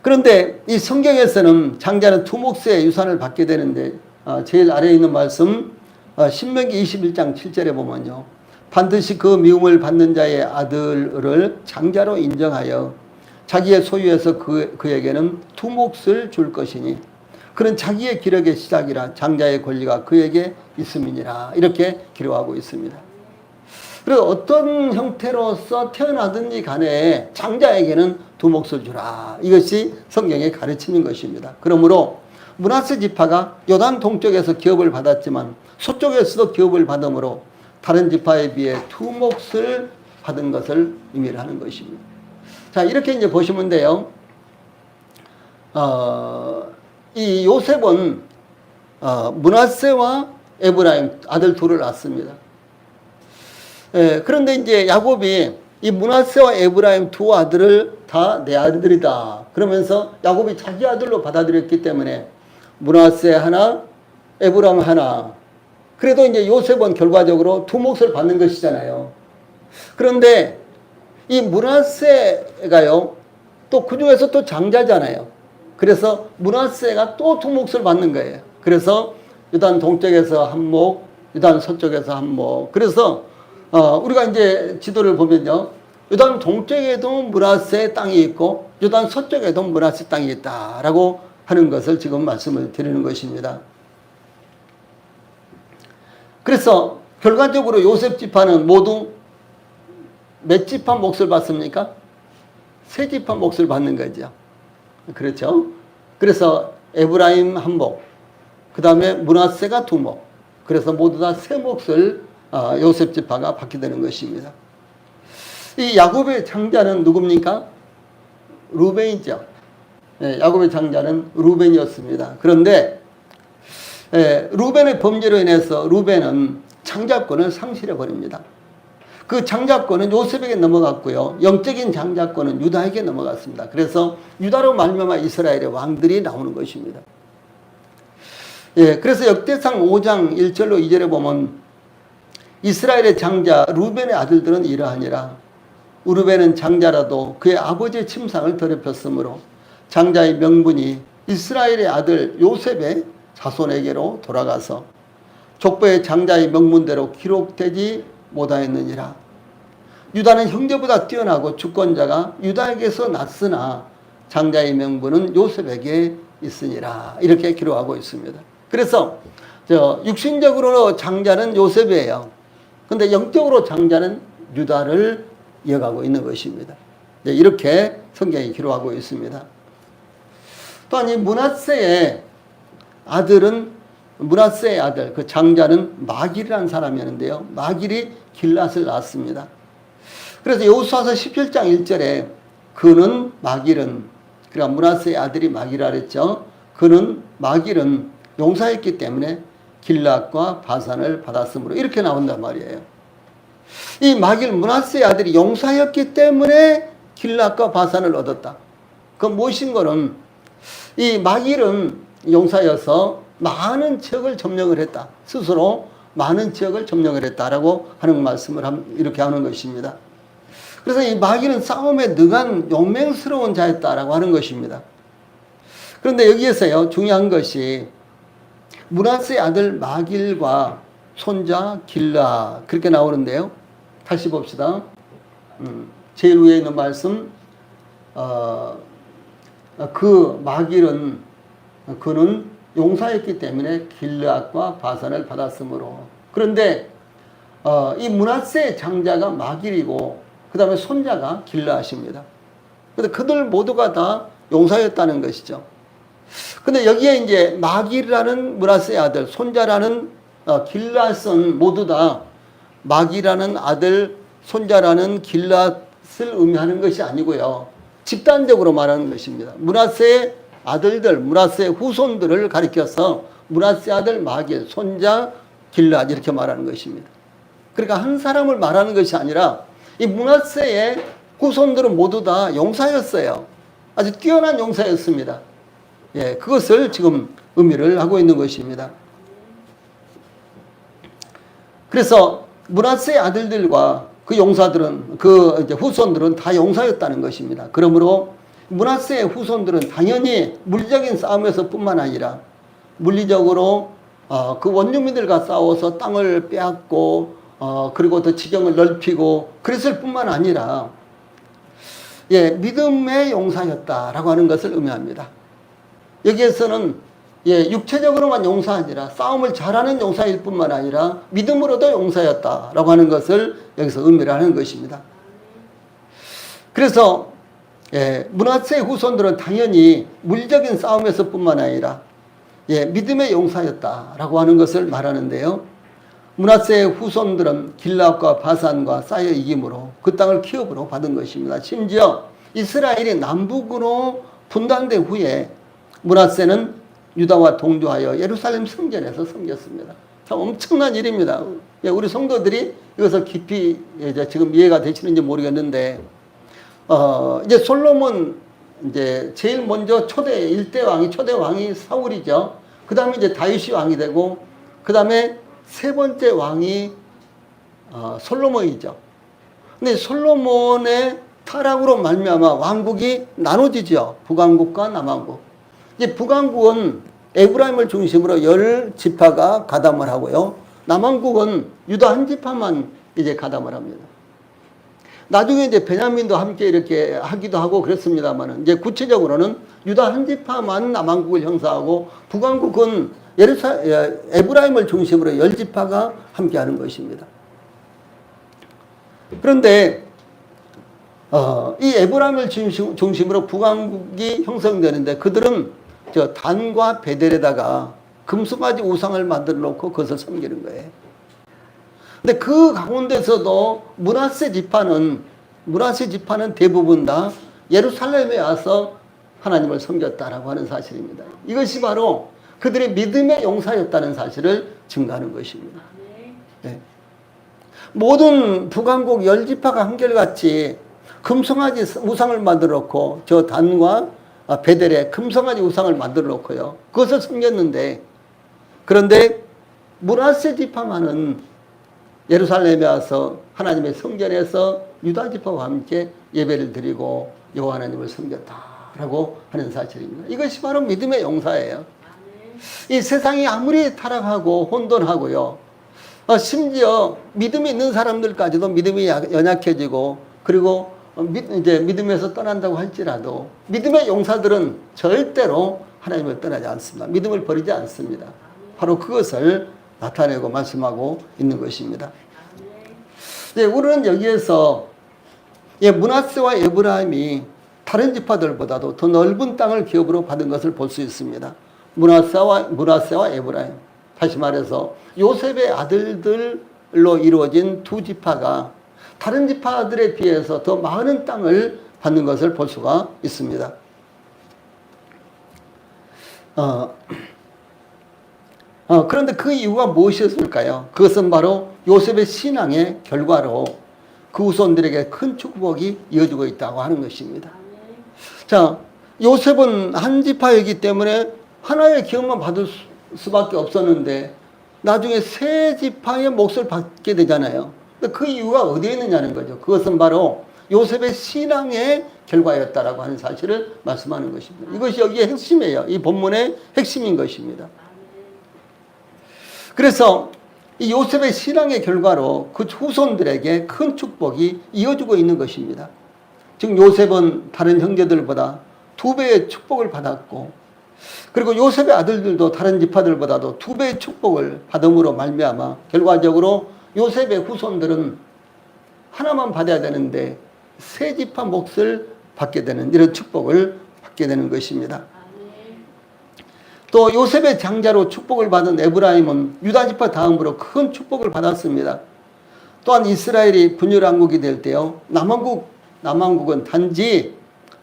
그런데 이 성경에서는 장자는 두 몫의 유산을 받게 되는데 제일 아래에 있는 말씀 신명기 21장 7절에 보면요. 반드시 그 미움을 받는 자의 아들을 장자로 인정하여 자기의 소유에서 그에게는 두 몫을 줄 것이니 그는 자기의 기력의 시작이라 장자의 권리가 그에게 있음이니라 이렇게 기록하고 있습니다. 그래서 어떤 형태로서 태어나든지 간에 장자에게는 두 몫을 주라. 이것이 성경의 가르침인 것입니다. 그러므로 므낫세 지파가 요단 동쪽에서 기업을 받았지만 서쪽에서도 기업을 받음으로 다른 지파에 비해 두 몫을 받은 것을 의미하는 것입니다. 자, 이렇게 이제 보시면 돼요. 이 요셉은 므낫세와 에브라임 아들 둘을 낳습니다. 그런데 이제 야곱이 이 므낫세와 에브라임 두 아들을 다 내 아들이다 그러면서 야곱이 자기 아들로 받아들였기 때문에 므낫세 하나, 에브라임 하나. 그래도 이제 요셉은 결과적으로 두 몫을 받는 것이잖아요. 그런데 이 므낫세가요, 또 그 중에서 또 장자잖아요. 그래서 므낫세가 또 두 몫을 받는 거예요. 그래서 유단 동쪽에서 한 몫, 유단 서쪽에서 한 몫. 그래서 우리가 이제 지도를 보면요, 유단 동쪽에도 므낫세 땅이 있고 유단 서쪽에도 므낫세 땅이 있다라고 하는 것을 지금 말씀을 드리는 것입니다. 그래서 결과적으로 요셉 지파는 모두 몇 지파 몫을 받습니까? 세 지파 몫을 받는 거죠. 그렇죠? 그래서 에브라임 한 몫, 그 다음에 므낫세가 두 몫, 그래서 모두 다 세 몫을 요셉 지파가 받게 되는 것입니다. 이 야곱의 장자는 누굽니까? 루벤이죠. 야곱의 장자는 루벤이었습니다. 그런데 루벤의 범죄로 인해서 루벤은 장자권을 상실해 버립니다. 그 장자권은 요셉에게 넘어갔고요. 영적인 장자권은 유다에게 넘어갔습니다. 그래서 유다로 말미암아 이스라엘의 왕들이 나오는 것입니다. 그래서 역대상 5장 1절로 2절에 보면 이스라엘의 장자 루벤의 아들들은 이러하니라. 루벤은 장자라도 그의 아버지의 침상을 더럽혔으므로 장자의 명분이 이스라엘의 아들 요셉의 자손에게로 돌아가서 족보의 장자의 명문대로 기록되지 못하였느니라. 유다는 형제보다 뛰어나고 주권자가 유다에게서 났으나 장자의 명분은 요셉에게 있으니라. 이렇게 기록하고 있습니다. 그래서 육신적으로 장자는 요셉이에요. 근데 영적으로 장자는 유다를 이어가고 있는 것입니다. 이렇게 성경이 기록하고 있습니다. 또한 이 므낫세의 아들은 므낫세의 아들 그 장자는 마길이라는 사람이었는데요. 마길이 길랏을 낳았습니다. 그래서 여호수아서 17장 1절에 그는 마길은 그러니까 므낫세의 아들이 마길이라 그랬죠. 그는 마길은 용사했기 때문에 길랏과 바산을 받았으므로 이렇게 나온단 말이에요. 이 마길 므낫세의 아들이 용사였기 때문에 길랏과 바산을 얻었다. 그 무엇인 거는 이 마길은 용사여서 많은 지역을 점령을 했다. 스스로 많은 지역을 점령을 했다라고 하는 말씀을 이렇게 하는 것입니다. 그래서 이 마귀는 싸움에 능한 용맹스러운 자였다라고 하는 것입니다. 그런데 여기에서요, 중요한 것이 므낫세의 아들 마길과 손자 길라 그렇게 나오는데요. 다시 봅시다. 제일 위에 있는 말씀, 그 마길은 그는 용사였기 때문에 길앗과 바산을 받았으므로. 그런데 이 므낫세의 장자가 마길이고 그 다음에 손자가 길앗입니다. 그런데 그들 모두가 다 용사였다는 것이죠. 근데 여기에 이제 마길이라는 므낫세의 아들, 손자라는 길앗은 모두 다 마길이라는 아들, 손자라는 길앗을 의미하는 것이 아니고요. 집단적으로 말하는 것입니다. 므낫세의 아들들, 므낫세의 후손들을 가리켜서 므낫세의 아들 마길, 손자 길앗 이렇게 말하는 것입니다. 그러니까 한 사람을 말하는 것이 아니라 이 므낫세의 후손들은 모두 다 용사였어요. 아주 뛰어난 용사였습니다. 예, 그것을 지금 의미를 하고 있는 것입니다. 그래서 므낫세의 아들들과 그 용사들은, 그 이제 후손들은 다 용사였다는 것입니다. 그러므로 므낫세의 후손들은 당연히 물리적인 싸움에서 뿐만 아니라 물리적으로 그 원주민들과 싸워서 땅을 빼앗고 그리고 더 지경을 넓히고 그랬을 뿐만 아니라 예, 믿음의 용사였다라고 하는 것을 의미합니다. 여기에서는 예, 육체적으로만 용사 아니라 싸움을 잘하는 용사일 뿐만 아니라 믿음으로도 용사였다라고 하는 것을 여기서 의미를 하는 것입니다. 그래서 예, 므낫세의 후손들은 당연히 물리적인 싸움에서 뿐만 아니라 예, 믿음의 용사였다라고 하는 것을 말하는데요. 므낫세의 후손들은 길앗과 바산과 쌓여 이김으로 그 땅을 기업으로 받은 것입니다. 심지어 이스라엘이 남북으로 분단된 후에 므낫세는 유다와 동조하여 예루살렘 성전에서 섬겼습니다. 참 엄청난 일입니다. 예, 우리 성도들이 이것을 깊이 이제 지금 이해가 되시는지 모르겠는데 이제 솔로몬 이제 제일 먼저 초대 왕이 사울이죠. 그 다음에 이제 다윗이 왕이 되고 그 다음에 세 번째 왕이 솔로몬이죠. 근데 솔로몬의 타락으로 말미암아 왕국이 나눠지죠. 북왕국과 남왕국. 이제 북왕국은 에브라임을 중심으로 10지파가 가담을 하고요. 남왕국은 유다 한 지파만 이제 가담을 합니다. 나중에 이제 베냐민도 함께 이렇게 하기도 하고 그랬습니다만 이제 구체적으로는 유다 한 지파만 남왕국을 형성하고 북왕국은 에브라임을 중심으로 10지파가 함께 하는 것입니다. 그런데 이 에브라임을 중심으로 북왕국이 형성되는데 그들은 저 단과 베델에다가 금송아지 우상을 만들어 놓고 그것을 섬기는 거예요. 근데 그 가운데서도 므낫세 지파는 대부분 다 예루살렘에 와서 하나님을 섬겼다라고 하는 사실입니다. 이것이 바로 그들의 믿음의 용사였다는 사실을 증거하는 것입니다. 네. 모든 북왕국 10지파가 한결같이 금송아지 우상을 만들어 놓고 저 단과 베델에 금송아지 우상을 만들어 놓고요. 그것을 섬겼는데 그런데 므낫세 지파만은 예루살렘에 와서 하나님의 성전에서 유다 지파와 함께 예배를 드리고 여호와 하나님을 섬겼다라고 하는 사실입니다. 이것이 바로 믿음의 용사예요. 이 세상이 아무리 타락하고 혼돈하고요. 심지어 믿음이 있는 사람들까지도 믿음이 연약해지고 그리고 이제 믿음에서 떠난다고 할지라도 믿음의 용사들은 절대로 하나님을 떠나지 않습니다. 믿음을 버리지 않습니다. 바로 그것을 나타내고 말씀하고 있는 것입니다. 네, 우리는 여기에서 므낫세와 에브라임이 다른 지파들보다도 더 넓은 땅을 기업으로 받은 것을 볼 수 있습니다. 므낫세와 에브라임, 다시 말해서 요셉의 아들들로 이루어진 두 지파가 다른 지파들에 비해서 더 많은 땅을 받는 것을 볼 수가 있습니다. 그런데 그 이유가 무엇이었을까요? 그것은 바로 요셉의 신앙의 결과로 그 후손들에게 큰 축복이 이어지고 있다고 하는 것입니다. 자, 요셉은 한 지파이기 때문에 하나의 기업만 받을 수밖에 없었는데 나중에 세 지파의 몫을 받게 되잖아요. 그 이유가 어디에 있느냐는 거죠. 그것은 바로 요셉의 신앙의 결과였다라고 하는 사실을 말씀하는 것입니다. 이것이 여기에 핵심이에요. 이 본문의 핵심인 것입니다. 그래서 이 요셉의 신앙의 결과로 그 후손들에게 큰 축복이 이어지고 있는 것입니다. 즉 요셉은 다른 형제들보다 2배의 축복을 받았고, 그리고 요셉의 아들들도 다른 지파들보다도 2배의 축복을 받음으로 말미암아 결과적으로 요셉의 후손들은 하나만 받아야 되는데 세 지파 몫을 받게 되는 이런 축복을 받게 되는 것입니다. 또 요셉의 장자로 축복을 받은 에브라임은 유다 지파 다음으로 큰 축복을 받았습니다. 또한 이스라엘이 분열왕국이 될 때요, 남왕국은 단지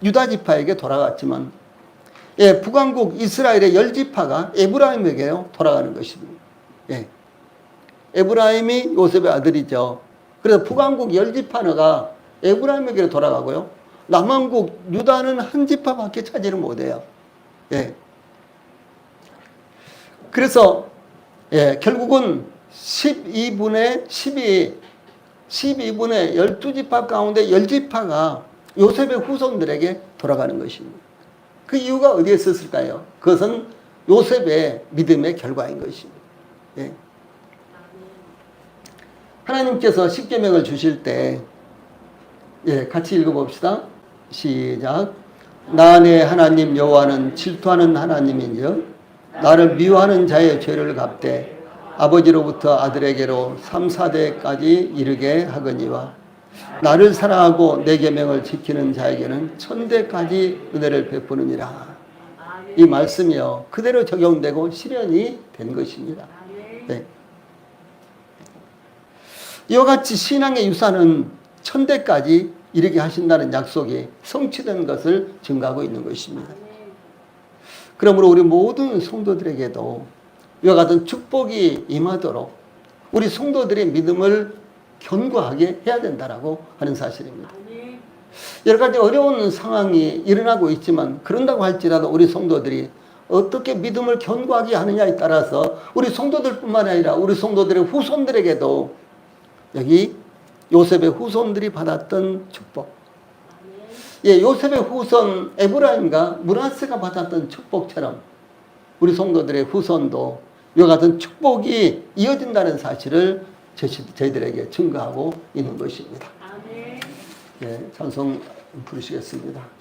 유다 지파에게 돌아갔지만 북왕국 이스라엘의 10지파가 에브라임에게 돌아가는 것입니다. 에브라임이 요셉의 아들이죠. 그래서 북왕국 10지파가 에브라임에게 돌아가고요, 남왕국 유다는 한 지파밖에 차지를 못해요. 그래서 결국은 12분의 12지파 가운데 10지파가 요셉의 후손들에게 돌아가는 것입니다. 그 이유가 어디에 있었을까요? 그것은 요셉의 믿음의 결과인 것입니다. 하나님께서 십계명을 주실 때 같이 읽어봅시다. 시작. 나 내 하나님 여호와는 질투하는 하나님인즉 나를 미워하는 자의 죄를 갚되 아버지로부터 아들에게로 3, 4대까지 이르게 하거니와 나를 사랑하고 내 계명을 지키는 자에게는 1000대까지 은혜를 베푸느니라. 이 말씀이요 그대로 적용되고 실현이 된 것입니다. 이와 같이 신앙의 유산은 1000대까지 이르게 하신다는 약속이 성취된 것을 증거하고 있는 것입니다. 그러므로 우리 모든 성도들에게도 이와 같은 축복이 임하도록 우리 성도들의 믿음을 견고하게 해야 된다라고 하는 사실입니다. 여러 가지 어려운 상황이 일어나고 있지만 그런다고 할지라도 우리 성도들이 어떻게 믿음을 견고하게 하느냐에 따라서 우리 성도들뿐만 아니라 우리 성도들의 후손들에게도 여기 요셉의 후손들이 받았던 축복, 요셉의 후손 에브라임과 므낫세가 받았던 축복처럼 우리 성도들의 후손도 이와 같은 축복이 이어진다는 사실을 저희들에게 증거하고 있는 것입니다. 찬송 부르시겠습니다.